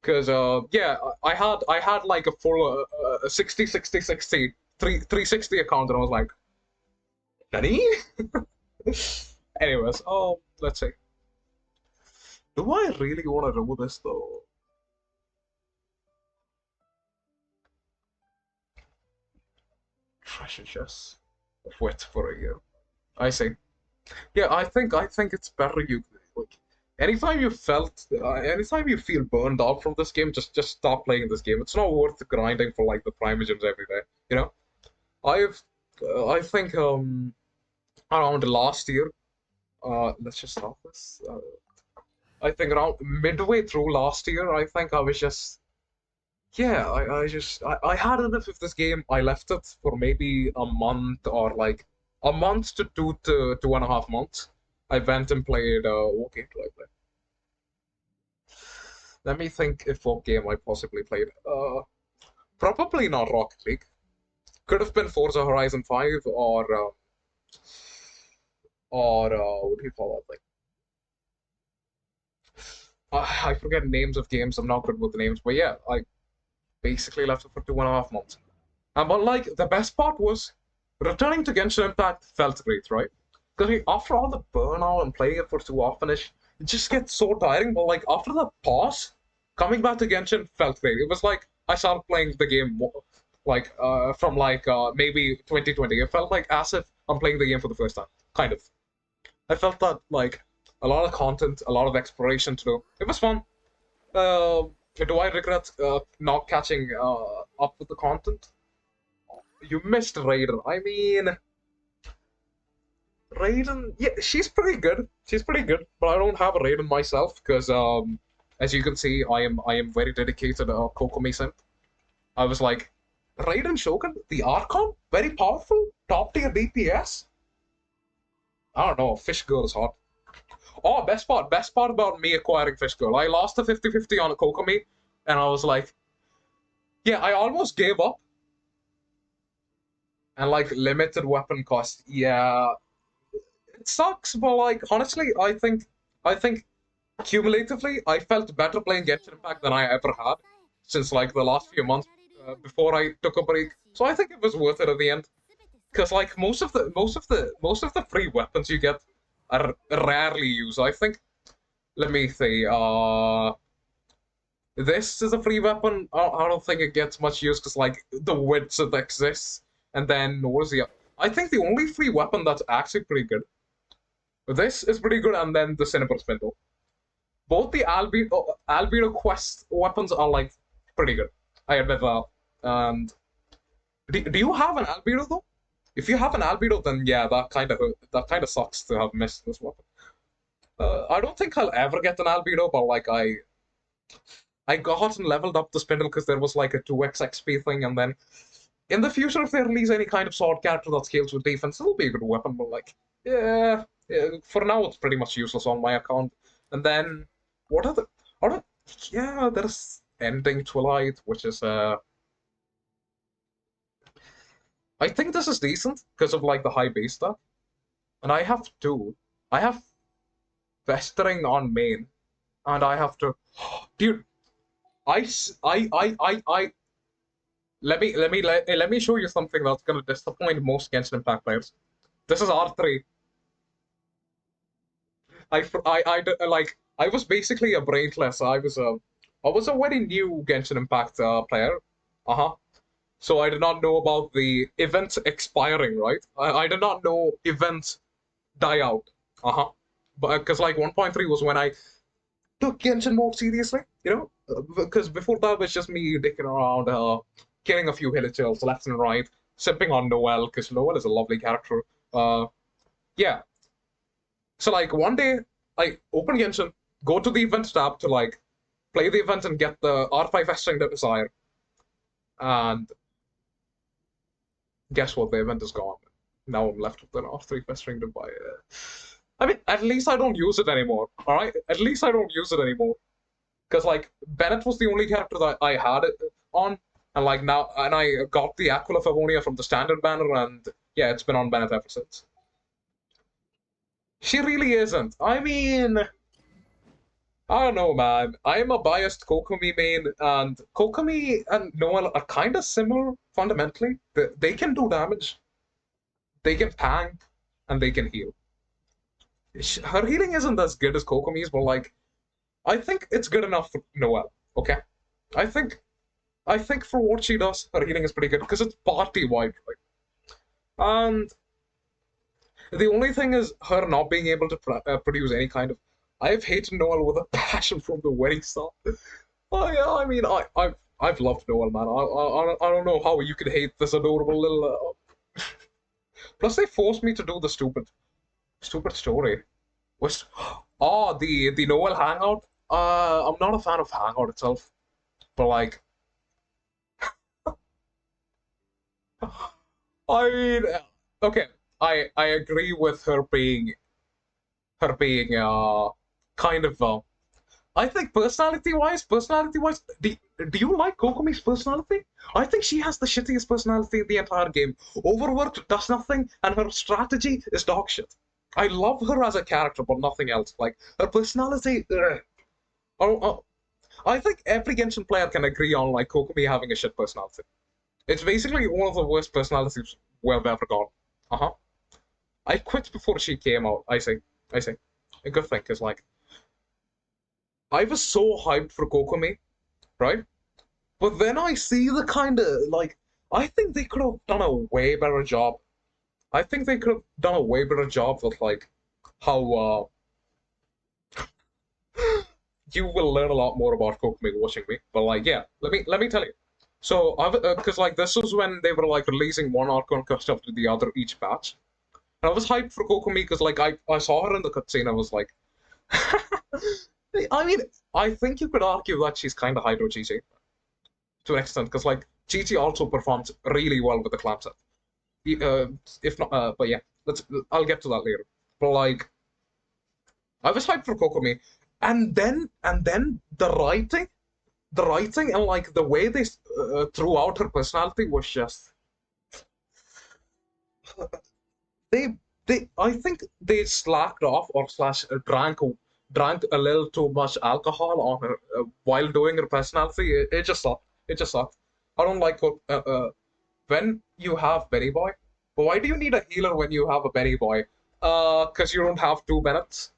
Because yeah, I had like a full 60 60 60 360 account, and I was like, Nani? Anyways, let's see. Do I really want to do this though? Treasure chest of wit for a year. I see. Yeah, I think it's better you like anytime you feel burned out from this game, just stop playing this game. It's not worth grinding for like the primogems every day. You know, I've I think around last year. Let's just stop this. I think around midway through last year, I think I was just yeah, I had enough of this game. I left it for maybe a month or like a month to 2.5 months. I went and played what game did I play? Let me think if what game I possibly played. Probably not Rocket League. Could have been Forza Horizon 5 or what do you call it? Like I forget names of games. I'm not good with the names, but yeah, I basically left it for 2.5 months. But like the best part was returning to Genshin Impact felt great, right? Because after all the burnout and playing it for too often-ish, it just gets so tiring. But like after the pause, coming back to Genshin felt great. It was like I started playing the game like from like maybe 2020. It felt like as if I'm playing the game for the first time, kind of. I felt that like a lot of content, a lot of exploration to do. It was fun. Do I regret not catching up with the content? You missed Raiden. I mean, Raiden. Yeah, she's pretty good. She's pretty good, but I don't have a Raiden myself because, as you can see, I am very dedicated Kokomi simp. I was like, Raiden Shogun, the Archon, very powerful, top tier DPS. I don't know. Fish Girl is hot. Oh, best part about me acquiring Fish Girl. I lost the 50-50 on Kokomi, and I was like, yeah, I almost gave up. And like limited weapon cost, yeah, it sucks. But like honestly, I think cumulatively, I felt better playing Genshin Impact than I ever had since like the last few months before I took a break. So I think it was worth it at the end. Because like most of the free weapons you get are rarely used. I think. Let me see. This is a free weapon. I don't think it gets much use because like the widths it exists. And then what is the? I think the only free weapon that's actually pretty good. This is pretty good, and then the Cinnabar Spindle. Both the Albedo Quest weapons are like pretty good. I admit that. And do you have an albedo though? If you have an albedo, then yeah, that kind of sucks to have missed this weapon. I don't think I'll ever get an albedo, but like I got and leveled up the spindle because there was like a 2x XP thing, and then in the future, if they release any kind of sword character that scales with defense, it'll be a good weapon, but like, yeah, for now it's pretty much useless on my account. And then, what are the, are yeah, there's Ending Twilight, which is, I think this is decent because of like the high base stat. And I have two. I have Festering on main, and I have to, dude, I let me show you something that's gonna disappoint most Genshin Impact players. This is R3. Like I was basically a brainless. I was a very new Genshin Impact player. Uh-huh. So I did not know about the events expiring, right? I did not know events die out. Uh-huh. But because like 1.3 was when I took Genshin more seriously, because before that was just me dicking around, killing a few villagers left and right, sipping on Noelle, because Noelle is a lovely character. Yeah. So like one day, I open Genshin, go to the events tab to like play the event and get the R5 Vesting the Desire, and guess what? The event is gone. Now I'm left with an R3 Vesting Desire. I mean, at least I don't use it anymore. All right, at least I don't use it anymore. Because like Bennett was the only character that I had it on, and like now, and I got the Aquila Favonia from the standard banner, and yeah, it's been on Bennett ever since. She really isn't. I mean, I don't know, man. I'm a biased Kokomi main, and Kokomi and Noel are kind of similar fundamentally. They can do damage, they can tank, and they can heal. Her healing isn't as good as Kokomi's, but like, I think it's good enough for Noelle. Okay, I think I think for what she does, her healing is pretty good because it's party wide, right? And the only thing is her not being able to produce any kind of. I've hated Noelle with a passion from the very start. Oh yeah, I mean, I've loved Noelle, man. I don't know how you could hate this adorable little. Plus, they forced me to do the stupid story. Was oh the Noelle Hangout. I'm not a fan of Hangout itself, but like, I mean, okay, I agree with her being kind of I think personality wise, do you like Kokomi's personality? I think she has the shittiest personality in the entire game. Overworked, does nothing, and her strategy is dog shit. I love her as a character, but nothing else. Like her personality. Oh, oh, I think every Genshin player can agree on like Kokomi having a shit personality. It's basically one of the worst personalities we've ever got. Uh huh. I quit before she came out. I say, a good thing, cause like I was so hyped for Kokomi, right? But then I see the kind of like I think they could have done a way better job. I think they could have done a way better job with like how you will learn a lot more about Kokomi watching me. But like, yeah, let me tell you. So, because like this was when they were like releasing one Archon custom after the other each batch, and I was hyped for Kokomi because like I saw her in the cutscene. I was like, I mean, I think you could argue that she's kind of Hydro Chi to an extent because like Chi also performs really well with the clamp set. Uh, if not, but yeah, I'll get to that later. But like, I was hyped for Kokomi, and then the writing and like the way they threw out her personality was just they I think they slacked off or slash drank a little too much alcohol on her while doing her personality. It just sucked. It just sucked. I don't like when you have Benny Boy. But why do you need a healer when you have a Benny Boy? Because you don't have two Bennets.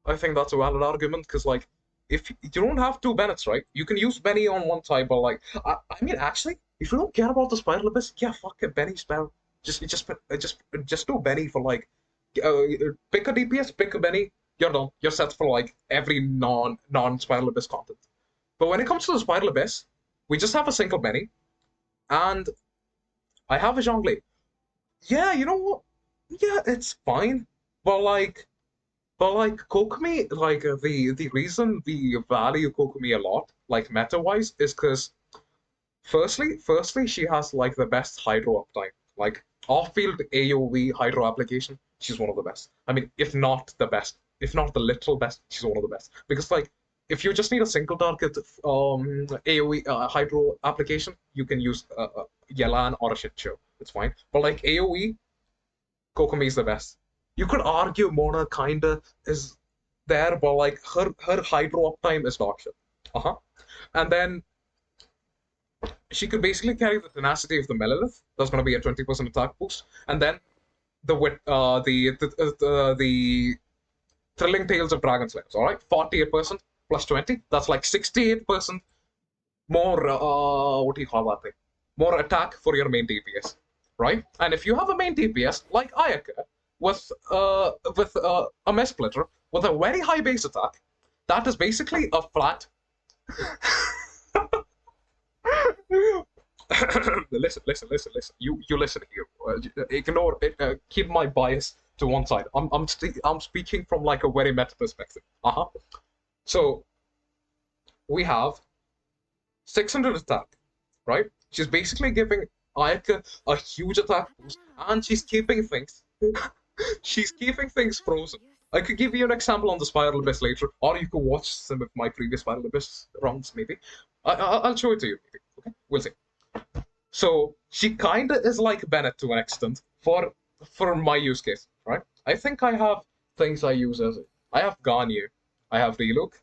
I think that's a valid argument because like if you don't have two Bennets, right? You can use Benny on one side, but like I mean actually, if you don't care about the Spiral Abyss, yeah, fuck it, Benny Spell. Just do Benny for like uh, pick a DPS, pick a Benny. You're done. You're set for like every non Spiral Abyss content. But when it comes to the Spiral Abyss, we just have a single Benny, and I have a Zhongli. Yeah, you know what? Yeah, it's fine. But Kokomi, the reason we value Kokomi a lot, like meta wise, is because firstly, she has like the best hydro uptime. Like off-field AoE hydro application, she's one of the best. I mean, if not the best, if not the literal best, she's one of the best. Because like, if you just need a single target AoE hydro application, you can use Yelan or a shit show. It's fine. But like AoE, Kokomi is the best. You could argue Mona kinda is there, but like her hydro uptime is not shit. Uh-huh. And then she could basically carry the tenacity of the Melilith. That's gonna be a 20% attack boost, and then the Thrilling Tales of Dragon Slayers. All right, 48% plus 20. That's like 68% more. What do you call that thing? More attack for your main DPS, right? And if you have a main DPS like Ayaka with a Mess Splitter with a very high base attack, that is basically a flat. Listen. You listen here. Ignore it. Keep my bias to one side. I'm speaking from like a very meta perspective. So we have 600 attack, right? She's basically giving Ayaka a huge attack boost, and she's keeping things. She's keeping things frozen. I could give you an example on the Spiral Abyss later, or you could watch some of my previous Spiral Abyss rounds, maybe. I'll show it to you, maybe. Okay, we'll see. So she kinda is like Bennett to an extent for my use case, right? I think I have things I use as I have Ganyu, I have Relook.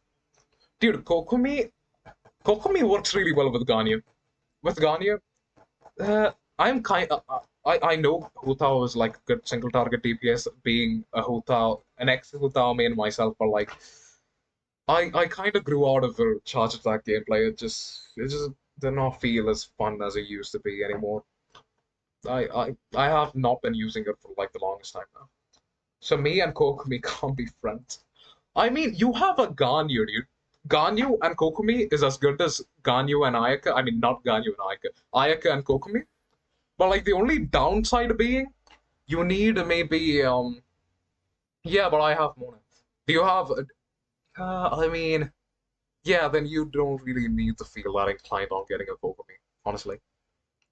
Dude, Kokomi works really well with Ganyu. With Ganyu, I'm kind. I know Hu is like good single target DPS, being an ex Hu main myself, but like I kind of grew out of the charge attack gameplay. It just did not feel as fun as it used to be anymore. I have not been using it for like the longest time now. So me and Kokomi can't be friends. I mean, you have a Ganyu, dude. Ganyu and Kokomi is as good as Ganyu and Ayaka. I mean, not Ganyu and Ayaka. Ayaka and Kokomi. But like the only downside being, you need maybe yeah, but I have Mona. Do you have? I mean, yeah, then you don't really need to feel that inclined on getting a Kokomi, honestly.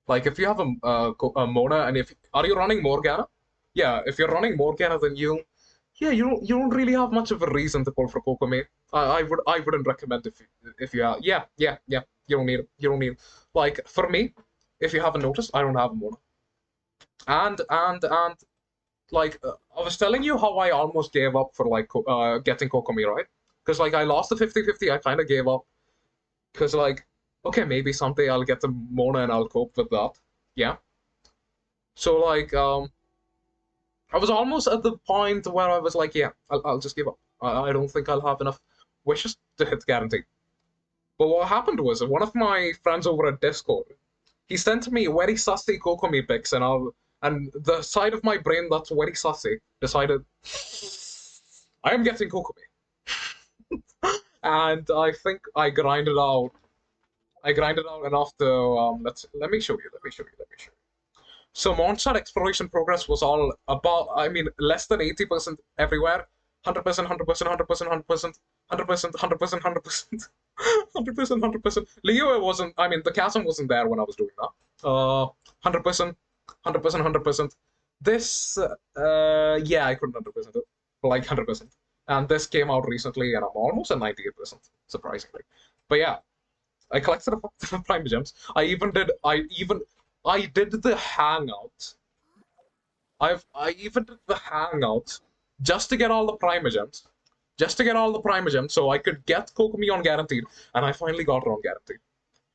Like if you have a Mona, and if are you running Morgana? Yeah, if you're running Morgana, then you don't really have much of a reason to pull for Kokomi. I wouldn't recommend if you are yeah, you don't need it. You don't need it. Like for me, if you haven't noticed, I don't have a Mona. And like I was telling you how I almost gave up for like getting Kokomi, right? Because like I lost the 50-50, I kind of gave up. Because like, okay, maybe someday I'll get the Mona and I'll cope with that. Yeah. So like I was almost at the point where I was like, yeah, I'll just give up. I don't think I'll have enough wishes to hit guarantee. But what happened was one of my friends over at Discord, he sent me very sussy Kokomi pics, and the side of my brain that's very sussy decided I am getting Kokomi. And I think I grinded out. I grinded out enough to let me show you. So Mondstadt exploration progress was all about, I mean, less than 80% everywhere. 100%, 100%, 100%, 100%, 100%, 100%, 100%, 100%, 100%. Leo wasn't, I mean, the chasm wasn't there when I was doing that. 100%, 100%, 100%. This, yeah, I couldn't 100% it, but like 100%. And this came out recently, and I'm almost at 98%, surprisingly. But yeah, I collected a bunch of prime gems. I did the hangout. I even did the hangout just to get all the prime gems. Just to get all the prime gems so I could get Kokomi on guaranteed, and I finally got her on guaranteed.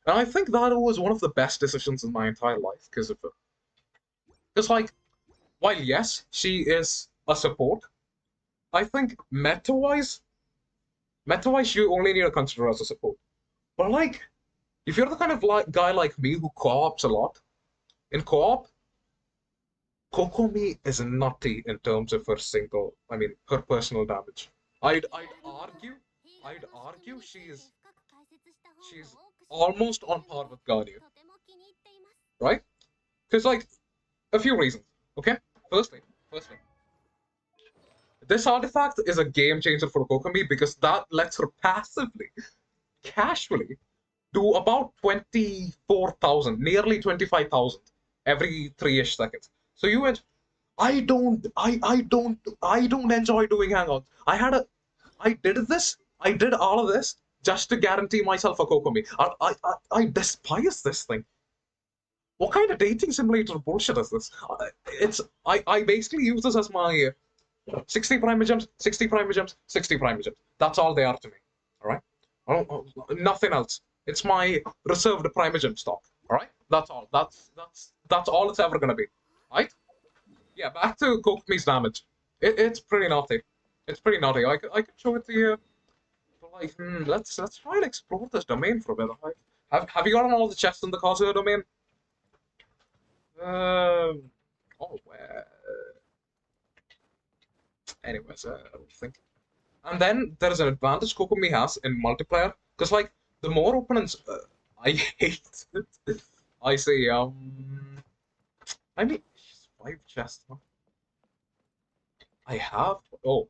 And I think that was one of the best decisions in my entire life because of it. Because like, while yes, she is a support, I think meta-wise, you only need to consider her as a support. But like, if you're the kind of guy like me who co-ops a lot, in co-op, Kokomi is nutty in terms of her personal damage. I'd argue she is. she's almost on par with Guardian, right? Because like a few reasons. Okay, firstly, firstly, this artifact is a game changer for Kokomi because that lets her passively, casually, do about 24,000, nearly 25,000 every 3-ish seconds. So you went, I don't enjoy doing hangouts. I did all of this just to guarantee myself a Kokomi. I despise this thing. What kind of dating simulator bullshit is this? I basically use this as my 60 primogems, 60 primogems, 60 primogems. That's all they are to me. All right? Nothing else. It's my reserved primogem stock. All right? That's all. That's all it's ever gonna be. Right? Yeah. Back to Kokomi's damage. It's pretty naughty. It's pretty naughty. I could show it to you. But like, let's try and explore this domain for a bit. Like, have you gotten all the chests in the Kazuya domain? Oh, anyways, I don't think. And then there's an advantage Kokomi has in multiplayer, because like the more opponents, I hate it. I say, I mean, 5 chests. Huh? I have. Oh,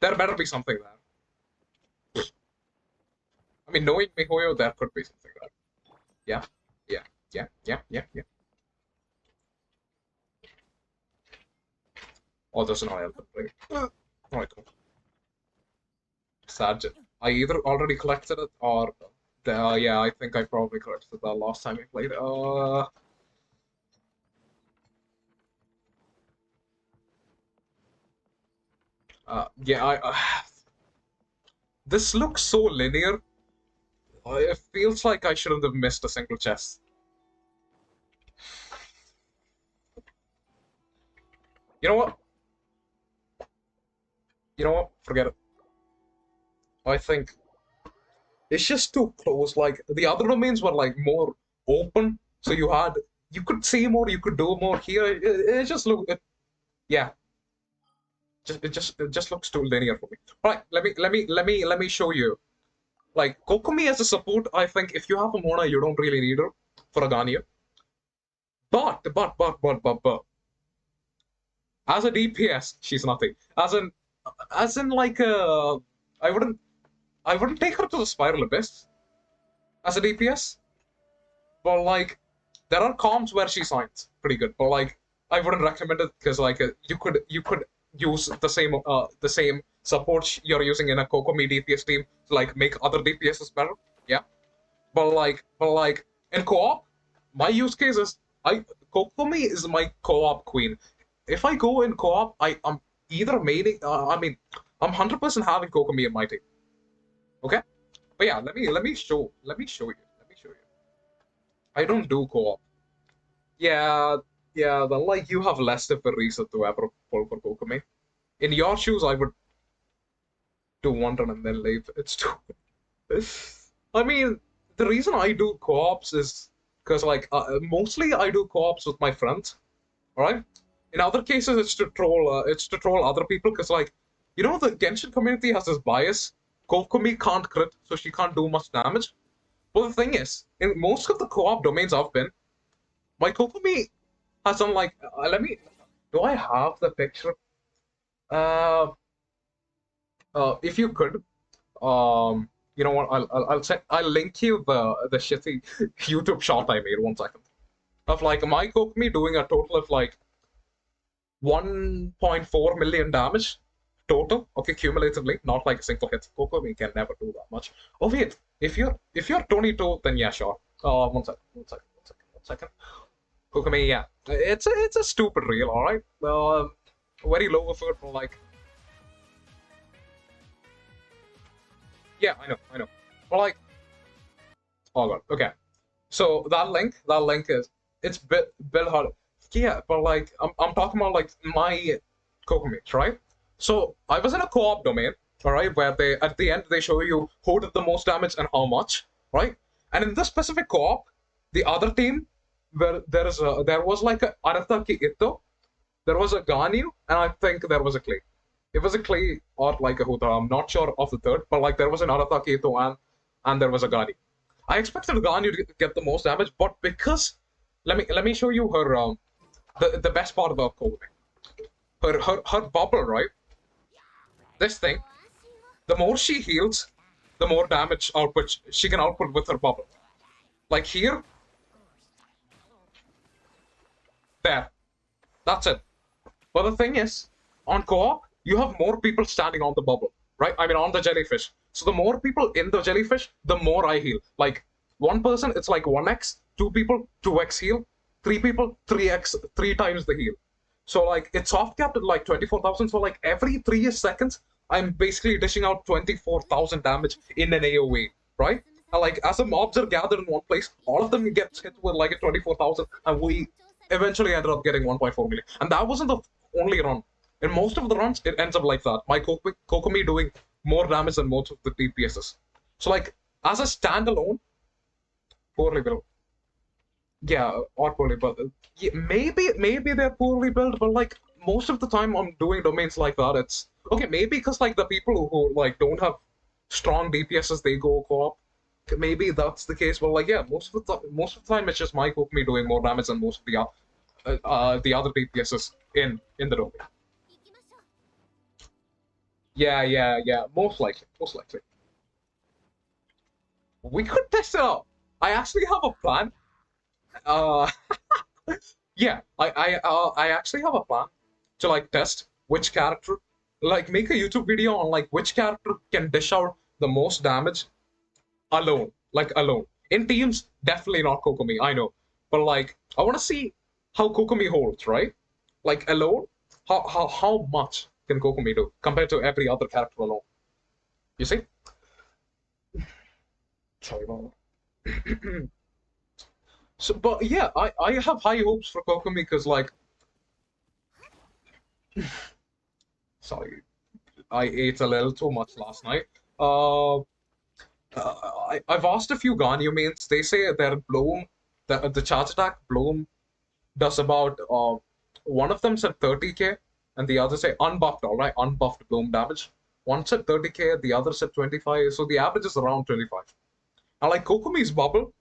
there better be something there. I mean, knowing Mihoyo, there could be something there. Yeah, yeah, yeah, yeah, yeah, yeah. Oh, there's an oil. Alright, cool. Sad. I either already collected it or yeah, I think I probably collected it the last time we played. Yeah, this looks so linear. It feels like I shouldn't have missed a single chest. You know what? You know what? Forget it. I think it's just too close. Like the other domains were like more open, so you could see more, you could do more. Here, it just yeah, it just looks too linear for me. All right, let me show you. Like Kokomi as a support, I think if you have a Mona, you don't really need her for a Ganyu. But as a DPS, she's nothing. As in like I wouldn't I wouldn't take her to the Spiral Abyss as a DPS. But like, there are comps where she signs pretty good. But like, I wouldn't recommend it because like you could use the same support you're using in a Kokomi DPS team to like make other DPSs better. Yeah. But like in co-op, my use case is Kokomi is my co-op queen. If I go in co-op, I'm either maining. I'm 100% having Kokomi in my team. Okay. But yeah, let me show you. Let me show you. I don't do co-op. Yeah, yeah. Then like you have less of a reason to ever pull for Kokomi. In your shoes, I would do one run and then leave. It's too. I mean, the reason I do co-ops is because like mostly I do co-ops with my friends. All right. In other cases, it's to troll. It's to troll other people because like the Genshin community has this bias. Kokomi can't crit, so she can't do much damage. But the thing is, in most of the co-op domains I've been, my Kokomi has done like. Let me. Do I have the picture? Uh, if you could, you know what? I'll link you the shitty YouTube shot I made. 1 second. Of like my Kokomi doing a total of like 1.4 million damage total. Okay, cumulatively, not like a single hit. Kokomi can never do that much. Oh wait, if you're 22, then yeah, sure. 1 second, 1 second, 1 second, 1 second. Kokomi, yeah, it's a stupid reel, all right. Very low effort, but like, yeah, I know, but like, oh god, okay. So that link is it's bit hard. Yeah, but like I'm talking about like my Kokomis, right? So I was in a co-op domain, all right, where they at the end they show you who did the most damage and how much, right? And in this specific co-op, the other team where there was like a Arataki Ito, there was a Ganyu, and I think there was a Clay. It was a Clay or like a Huta. I'm not sure of the third, but like there was an Arataki Ito and there was a Ganyu. I expected Ganyu to get the most damage, but because let me show you her the best part about Kobe. Her bubble, right? This thing, the more she heals, the more damage output she can output with her bubble. Like here, there. That's it. But the thing is, on co-op, you have more people standing on the bubble, right? I mean, on the jellyfish. So the more people in the jellyfish, the more I heal. Like, one person, it's like 1x, two people, 2x heal, three people, 3x, three times the heal. So, like, it's soft capped at like 24,000. So, like, every 3 seconds, I'm basically dishing out 24,000 damage in an AoE, right? And, like, as the mobs are gathered in one place, all of them get hit with like a 24,000, and we eventually ended up getting 1.4 million. And that wasn't the only run. In most of the runs, it ends up like that. My Kokomi doing more damage than most of the DPSs. So, like, as a standalone, poorly built. Yeah, or poorly built. Yeah, maybe they're poorly built, but like most of the time I'm doing domains like that, it's okay. Maybe because like the people who like don't have strong DPSs, they go co-op. Maybe that's the case. But like, yeah, most of the time it's just my Kokomi doing more damage than most of the other DPSs in the domain. Yeah. Most likely, most likely. We could test it out. I actually have a plan. Uh, yeah, I actually have a plan to like test which character, like make a YouTube video on like which character can dish out the most damage alone, like alone. In teams, definitely not Kokomi, I know, but like I want to see how Kokomi holds, right? Like alone, how much can Kokomi do compared to every other character alone? You see? Sorry about that. So, but yeah, I have high hopes for Kokomi because like, sorry, I ate a little too much last night. Uh, I've asked a few Ganyu mains. They say their Bloom, the charge attack Bloom does about one of them said 30k, and the other say unbuffed, all right, unbuffed Bloom damage. One said 30k, the other said 25. So the average is around 25. And like Kokomi's bubble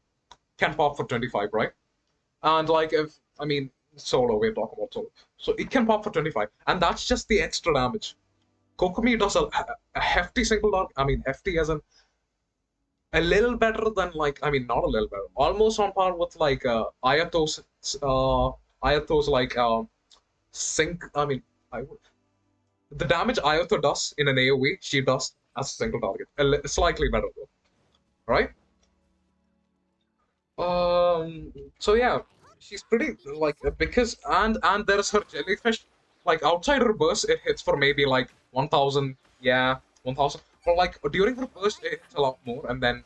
can pop for 25, right? And like if I mean solo, we're talking about solo, so it can pop for 25, and that's just the extra damage. Kokomi does a hefty single dog. I mean, hefty as in a little better than like I mean not a little better, almost on par with like Ayato's like sync. I mean, I would the damage Ayato does in an AoE, she does as a single target. Slightly better though, right? So yeah, she's pretty like because and there's her jellyfish. Like outside her burst, it hits for maybe like 1,000. Yeah, 1,000. But like during her burst, it hits a lot more, and then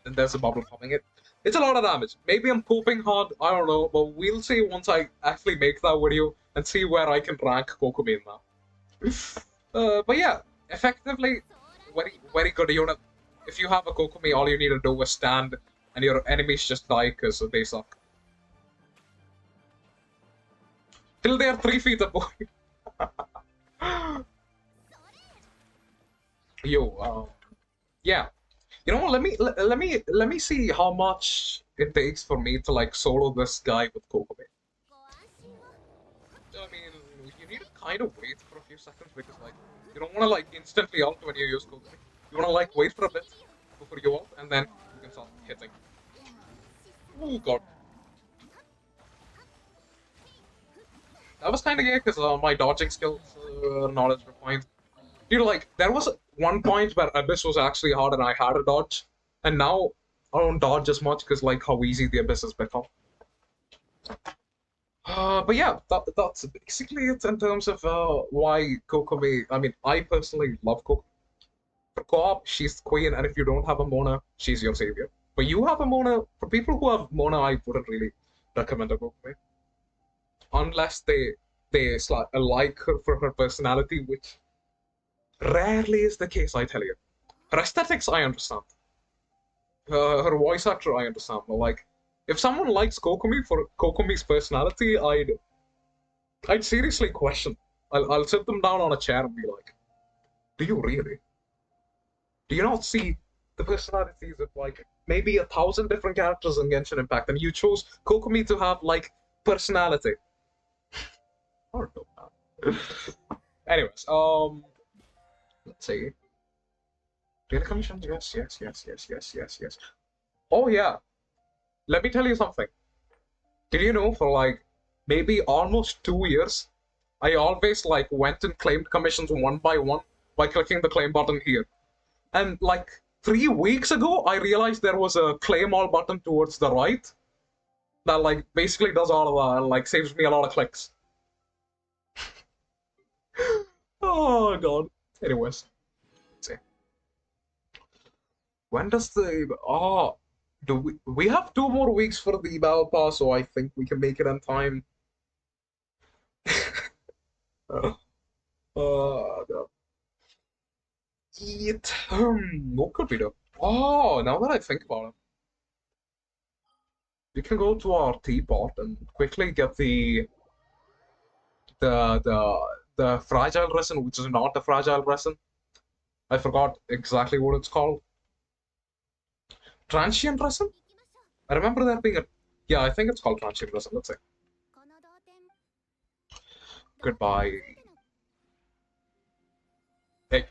there's a bubble popping it. It's a lot of damage. Maybe I'm coping hard. I don't know, but we'll see once I actually make that video and see where I can rank Kokomi now. But yeah, effectively, very good unit. If you have a Kokomi, all you need to do is stand, and your enemies just die because they suck. Till they are 3 feet above. Yo, yeah. You know what? Let me see how much it takes for me to like solo this guy with Kokomi. I mean, you need to kind of wait for a few seconds because like you don't want to like instantly ult when you use Kokomi. You want to like wait for a bit before you ult, and then you can start hitting. Oh god. That was kind of gay because my dodging skills are not as refined. Dude, like, there was one point where Abyss was actually hard and I had a dodge, and now I don't dodge as much because, like, how easy the Abyss has become. But yeah, that's basically it in terms of why Kokomi. I mean, I personally love Kokomi. For co-op, she's the queen, and if you don't have a Mona, she's your savior. But you have a Mona. For people who have Mona, I wouldn't really recommend a Kokomi. Unless they like her for her personality, which rarely is the case, I tell you. Her aesthetics, I understand. Her voice actor, I understand. But like, if someone likes Kokomi for Kokomi's personality, I'd seriously question. I'll sit them down on a chair and be like, "Do you really? Do you not see the personalities of like maybe 1,000 different characters in Genshin Impact, and you chose Kokomi to have like personality. I don't know. Anyways, let's see. Data commission? Yes, yes, yes, yes, yes, yes, yes. Oh yeah. Let me tell you something. Did you know for like maybe almost 2 years, I always like went and claimed commissions one by one by clicking the claim button here. And like 3 weeks ago, I realized there was a claim all button towards the right that like basically does all of that and like saves me a lot of clicks. Oh god. Anyways, let's see. When does the do we have 2 more weeks for the battle pass, so I think we can make it on time. No. What could we do? Oh, now that I think about it, we can go to our teapot and quickly get the the the fragile resin, which is not a fragile resin. I forgot exactly what it's called. Transient resin? I remember there being a yeah, I think it's called transient resin. Let's say goodbye. Hey,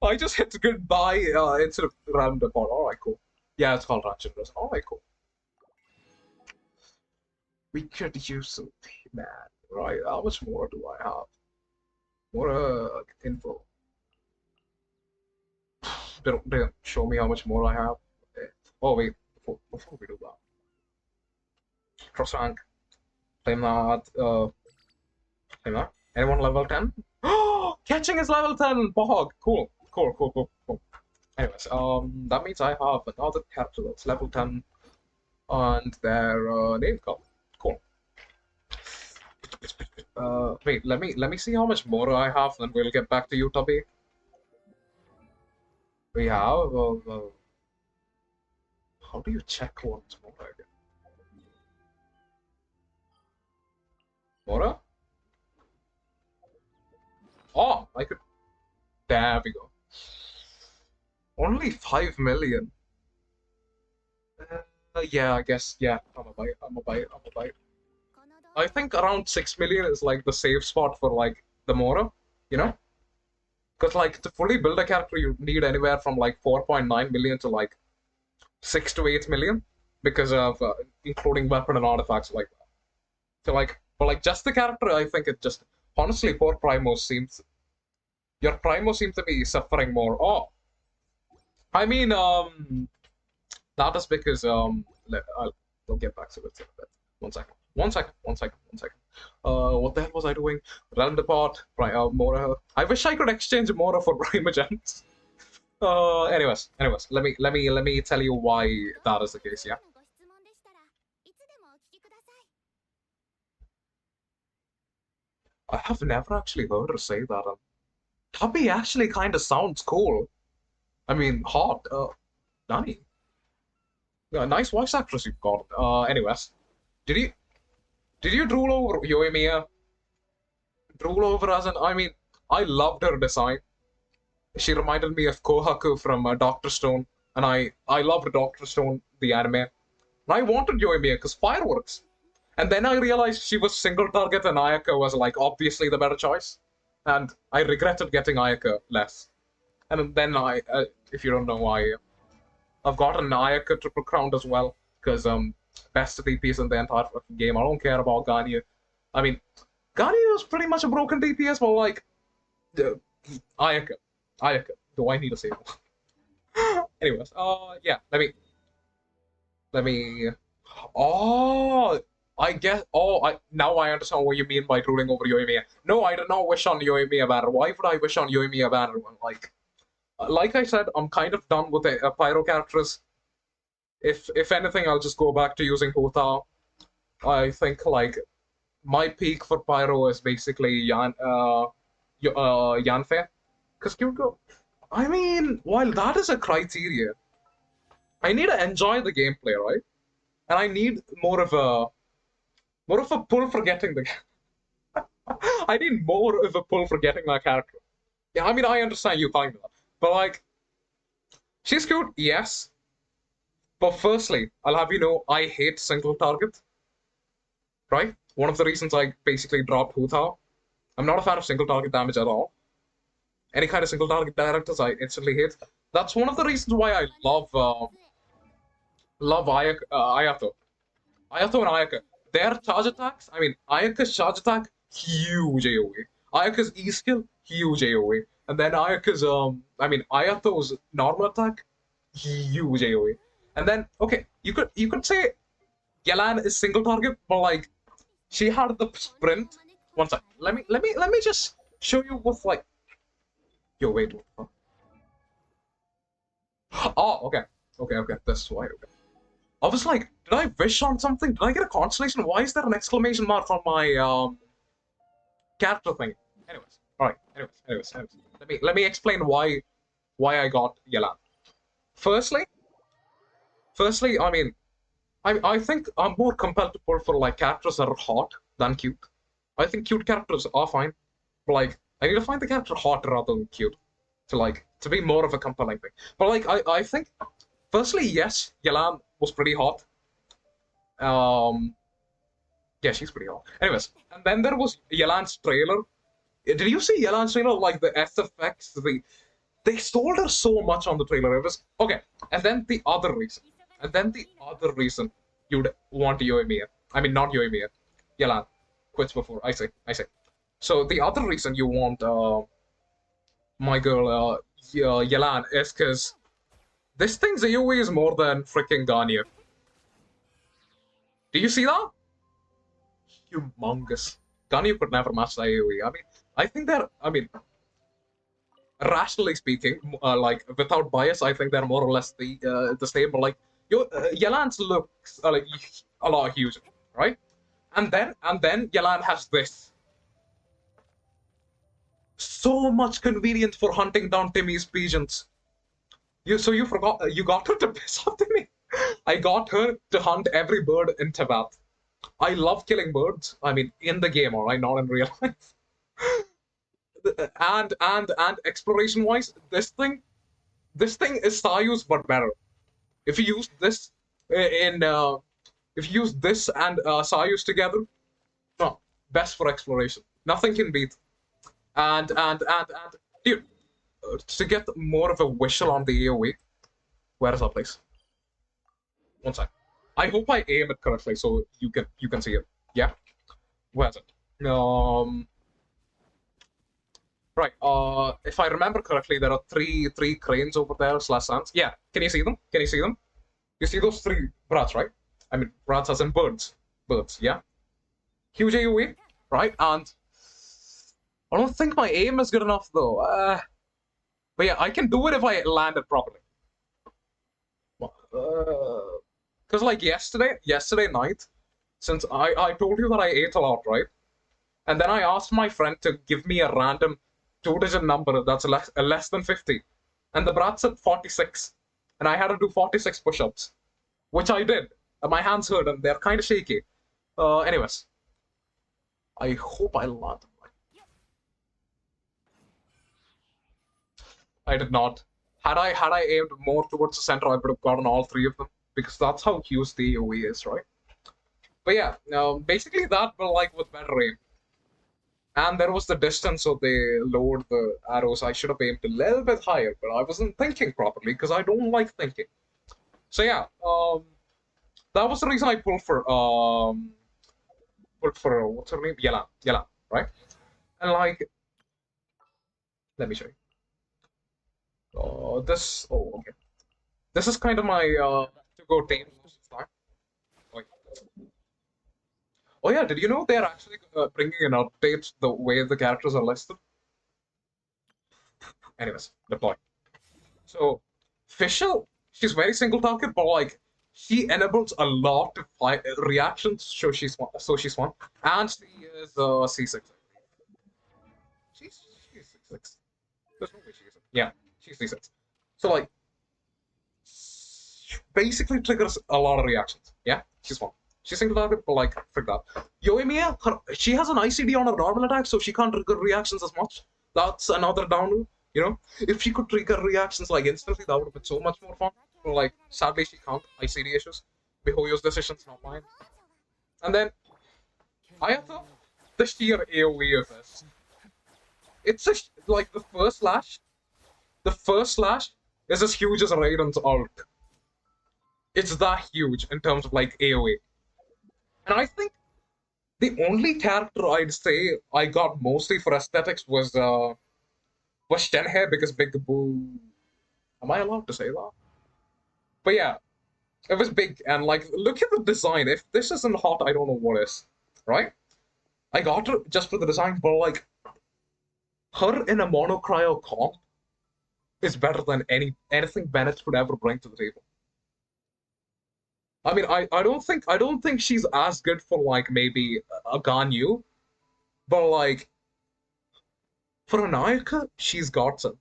I just hit goodbye instead of roundabout. Alright, cool. Yeah, it's called transient resin. Alright, cool. We could use some man, right? How much more do I have? More info. They don't show me how much more I have. Oh wait, before we do that, cross rank. Claim that. Claim that. Anyone level 10? Oh, catching is level 10. Bog. Cool. Cool. Cool. Cool. Cool. Anyways, that means I have another character that's level 10, and their name card. Cool. Wait. Let me see how much more I have, then we'll get back to you, Tubby. We have. How do you check once more again? Mora? Oh, I could. There we go. Only 5 million. Yeah, I guess. Yeah, I'm a bite. I'm a bite. I'm a bite. I think around 6 million is like the safe spot for like the Mora, you know? Because like to fully build a character, you need anywhere from like 4.9 million to like 6 to 8 million because of including weapon and artifacts like that. So like, but like just the character, I think it just honestly poor Primos seems your Primos seem to be suffering more. Oh, I mean that is because I'll get back to it in a bit. 1 second. 1 second. 1 second. 1 second. What the hell was I doing? Realm Depart, Mora. I wish I could exchange Mora for Primogems. Anyways, let me tell you why that is the case. Yeah. I have never actually heard her say that. Tubby actually kind of sounds cool. I mean, hot. Nani. Nice voice actress you've got. Anyways, did you did you drool over Yoimiya? Drool over as in, I mean, I loved her design. She reminded me of Kohaku from Doctor Stone, and I loved Doctor Stone, the anime. And I wanted Yoimiya because fireworks. And then I realized she was single target and Ayaka was like obviously the better choice. And I regretted getting Ayaka less. And then if you don't know, I've got an Ayaka triple crown as well because best DPS in the entire fucking game. I don't care about Ganyu. I mean, Ganyu is pretty much a broken DPS, but like Ayaka, Ayaka. Do I need to say more? Anyways, yeah. Let me. Oh, I guess. Oh, now I understand what you mean by drooling over Yoimiya. No, I did not wish on Yoimiya banner. Why would I wish on Yoimiya banner when like I said, I'm kind of done with the pyro characters. If anything, I'll just go back to using Hota. I think like my peak for pyro is basically Yanfei. Because Kyuko, I mean, while that is a criteria, I need to enjoy the gameplay, right? And I need more of a pull for getting the. I need more of a pull for getting my character. Yeah, I mean, I understand you calling that, but like, She's cute, yes. But firstly, I'll have you know, I hate single target, right? One of the reasons I basically dropped Hutao. I'm not a fan of single target damage at all. Any kind of single target directors, I instantly hate. That's one of the reasons why I love Ayato. Ayato and Ayaka. Their charge attacks, I mean, Ayaka's charge attack, huge AoE. Ayaka's E skill, huge AoE. And then Ayaka's, Ayato's normal attack, huge AoE. And then, okay, you could say Yelan is single target, but like, she had the sprint. One sec. Let me just show you with like. Yo, wait. Oh, okay. Okay. This is why. Okay. I was like, did I wish on something? Did I get a constellation? Why is there an exclamation mark on my character thing? Anyways, all right. Anyways. Let me explain why I got Yelan. Firstly, I mean, I think I'm more compelled to pull for like characters that are hot than cute. I think cute characters are fine, but like I need to find the character hot rather than cute to be more of a compelling thing. But like I think firstly, yes, Yelan was pretty hot. Yeah, she's pretty hot. Anyways, and then there was Yelan's trailer. Did you see Yelan's trailer? Like the SFX, they sold her so much on the trailer. It was okay. And then the other reason you'd want Yoimiya. I mean, not Yoimiya. Yelan quits before. I say. So the other reason you want my girl Yelan is because this thing's AoE is more than freaking Garnier. Do you see that? Humongous. Garnier could never match the AoE. I mean, I think they're. I mean, rationally speaking, like without bias, I think they're more or less the same. But like, Yelan's looks like a lot huger, right? And then Yelan has this. So much convenient for hunting down Timmy's pigeons. You got her to piss off Timmy. I got her to hunt every bird in Tibet. I love killing birds. I mean, in the game, alright, not in real life. and exploration wise, this thing is Sayu's but better. If you use this if you use this and Sayu's together, no, best for exploration. Nothing can beat. And dude, to get more of a visual on the AoE, where is our place? One sec. I hope I aim it correctly so you can see it. Yeah, where is it? Right. If I remember correctly, there are three cranes over there / sands. Yeah. Can you see them? You see those three brats, right? I mean, brats as in birds. Birds. Yeah. Huge AoE, right? And I don't think my aim is good enough though. But yeah, I can do it if I land it properly. Because like yesterday night, since I told you that I ate a lot, right? And then I asked my friend to give me a random 2-digit number that's less than 50. And the brat said 46. And I had to do 46 push-ups. Which I did. And my hands hurt and they're kind of shaky. Anyways. I hope I land. I did not. Had I aimed more towards the center, I would have gotten all three of them. Because that's how huge the AoE is, right? But yeah, basically that, but like with better aim. And there was the distance, so they lowered the arrows. I should have aimed a little bit higher, but I wasn't thinking properly because I don't like thinking. So yeah, that was the reason I pulled for what's her name? Yelan, right? And like, let me show you. Okay. This is kind of my to-go tame most of the time. Oh yeah, did you know they're actually bringing an update the way the characters are listed? Anyways, deploy. So, Fischl, she's very single target, but like she enables a lot of reactions, so she's fun. And she is C6. She's C6. There's no way she isn't. Yeah, she's C6. So like, basically triggers a lot of reactions. Yeah, she's fun. She's single target, but like, frick that. Yoimiya, she has an ICD on her normal attack, so she can't trigger reactions as much. That's another download. You know, if she could trigger reactions like instantly, that would have been so much more fun. But like, sadly, she can't. ICD issues. Mihoyo's decisions, not mine. And then Ayata, the sheer AoE of this. It's like the first slash. The first slash is as huge as Raiden's ult. It's that huge in terms of like AoE. And I think the only character I'd say I got mostly for aesthetics was Shenhe because Big Boo. Am I allowed to say that? But yeah, it was big and like look at the design. If this isn't hot, I don't know what is. Right? I got her just for the design, but like her in a monocryo comp is better than anything Bennett could ever bring to the table. I mean, I don't think she's as good for like maybe a Ganyu, but like for a Nayaka, she's got something.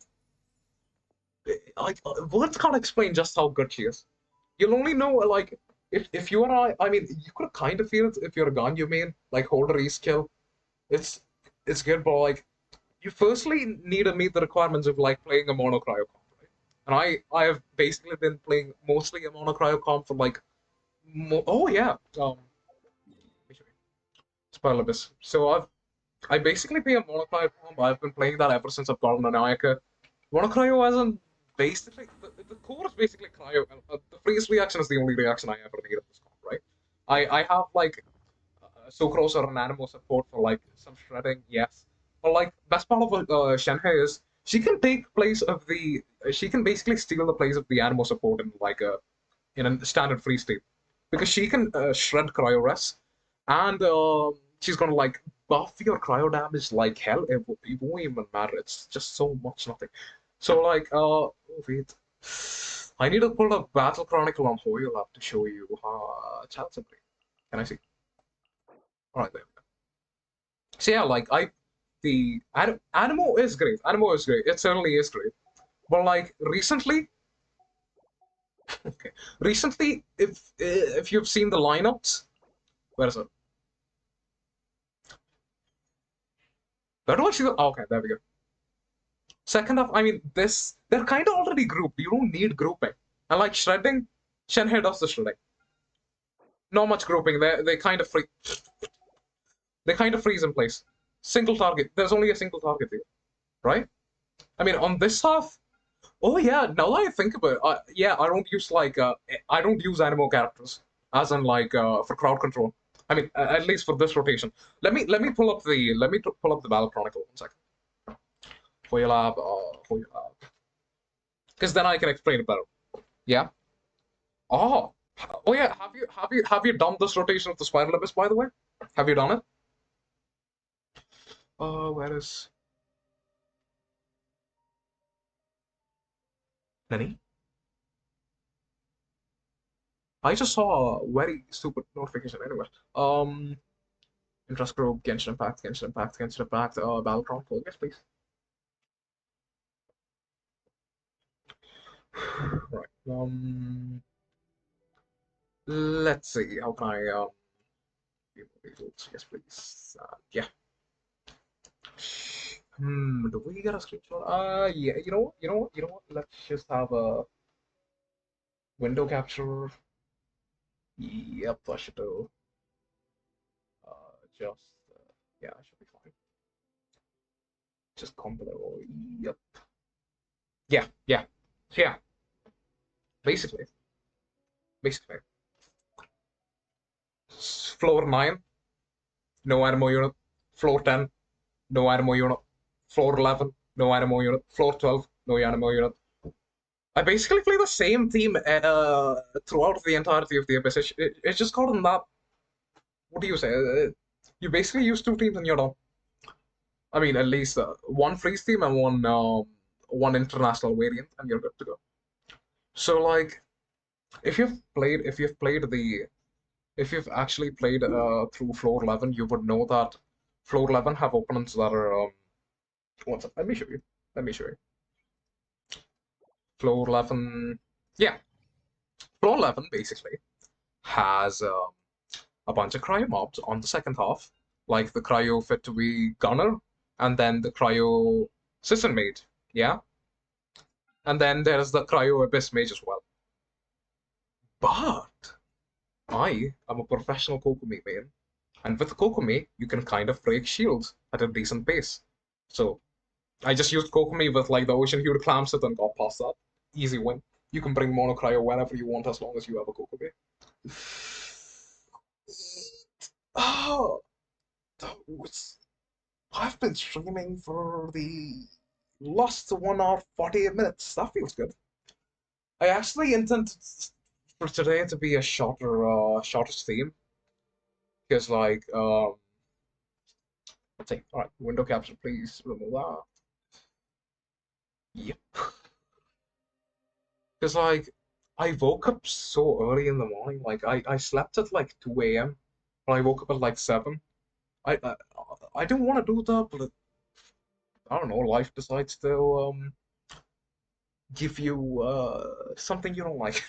Like words can't explain just how good she is. You'll only know like if you and I mean you could kind of feel it if you're a Ganyu main, like Holder East kill. It's it's good, but like you firstly need to meet the requirements of like playing a monocryo comp, right? And I have basically been playing mostly a monocryo comp for like oh yeah spoiler this. So I basically play a monocryo comp. I've been playing that ever since I've gotten Anayaka. Monocryo hasn't basically the core is basically cryo. The freeze reaction is the only reaction I ever need at this comp, right? I have like sucrose or an animal support for like some shredding, yes. But like best part of Shenhe is she can basically steal the place of the animal support in a standard free state because she can shred cryo res and she's gonna like buff your cryo damage like hell. It won't even matter. It's just so much nothing. So like wait. I need to pull up Battle Chronicle on Hoyo to show you chat simply. Can I see? Alright, there we go. So yeah, like the Animo is great. Animo is great. It certainly is great. But like recently, okay, recently, if you've seen the lineups, where is it? Where do I see the? Oh, okay, there we go. Second half, I mean, they're kind of already grouped. You don't need grouping. And like shredding, Shenhe does the shredding. Not much grouping. They kind of freeze in place. Single target. There's only a single target here, right? I mean, on this half, oh yeah. Now that I think about it, yeah, I don't use animal characters as in like for crowd control. I mean, at least for this rotation. Let me pull up the Battle Chronicle 1 second. Hoyalab, Hoyalab, because then I can explain it better. Yeah. Oh, oh yeah. Have you done this rotation of the Spiral Abyss by the way? Have you done it? Where is Nani? I just saw a very stupid notification anyway. Interest group, Genshin Impact, Genshin Impact, Genshin Impact, Battle Chronicle. Yes, please. Right. Let's see. How can I yes, please. Yeah. Do we get a screenshot? Yeah. You know what? You know what? You know what? Let's just have a window capture. Yep, I should do. Just yeah, I should be fine. Just combo. Yep. Yeah, yeah, yeah. Basically, basically. Floor 9, no animal unit. Floor 10, no animal unit. Floor 11, no animal unit. Floor 12, no animal unit. I basically play the same team throughout the entirety of the Abyss. It's just called in that. What do you say? You basically use two teams and you're done. I mean, at least one freeze team and one international variant, and you're good to go. So like, if you've actually played through floor 11, you would know that floor 11 have opponents that are one second, let me show you. Let me show you. Floor 11, yeah, floor 11 basically has a bunch of cryo mobs on the second half, like the cryo fit to be gunner, and then the cryo citizen mage. Yeah, and then there's the Cryo Abyss Mage as well. But I am a professional Kokomi main, and with Kokomi, you can kind of break shields at a decent pace. So I just used Kokomi with like the Ocean Hued Clam Set and got past that. Easy win. You can bring Mono Cryo whenever you want as long as you have a Kokomi. Oh, that was... I've been streaming for the last 1 hour 48 minutes. That feels good. I actually intend for today to be a shorter stream because let's see. All right, window capture, please remove that. Yep. Because I woke up so early in the morning. Like I slept at like 2 a.m. but I woke up at like 7. I I, I didn't want to do that, but I don't know. Life decides to give you something you don't like.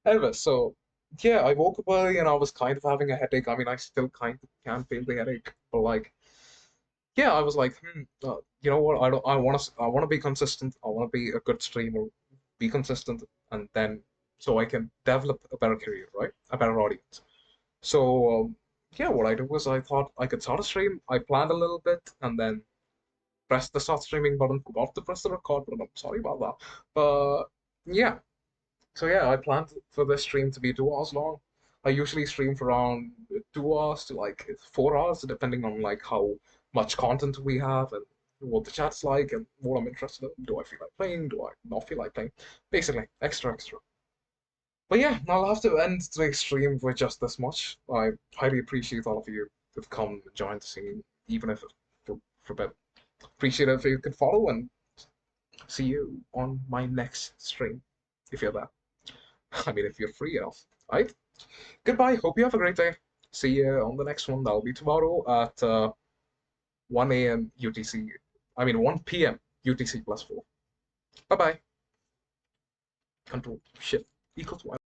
Anyway, so yeah, I woke up early and I was kind of having a headache. I mean, I still kind of can feel the headache, but like, yeah, I was like, you know what? I want to be consistent. I want to be a good streamer, be consistent, and then so I can develop a better career, right? A better audience. So yeah, what I did was I thought I could start a stream. I planned a little bit and then pressed the start streaming button. Forgot to press the record button. I'm sorry about that. But yeah, so yeah, I planned for this stream to be 2 hours long. I usually stream for around 2 hours to like 4 hours, depending on like how much content we have and what the chat's like and what I'm interested in. Do I feel like playing? Do I not feel like playing? Basically, extra. But yeah, I'll have to end today's stream with just this much. I highly appreciate all of you who've come and joined the scene, even if for a bit. Appreciate it if you could follow and see you on my next stream if you're there. I mean, if you're free enough. Right? Goodbye. Hope you have a great day. See you on the next one. That'll be tomorrow at 1 a.m. UTC. I mean, 1 p.m. UTC plus 4. Bye bye. Control Shift equals 1.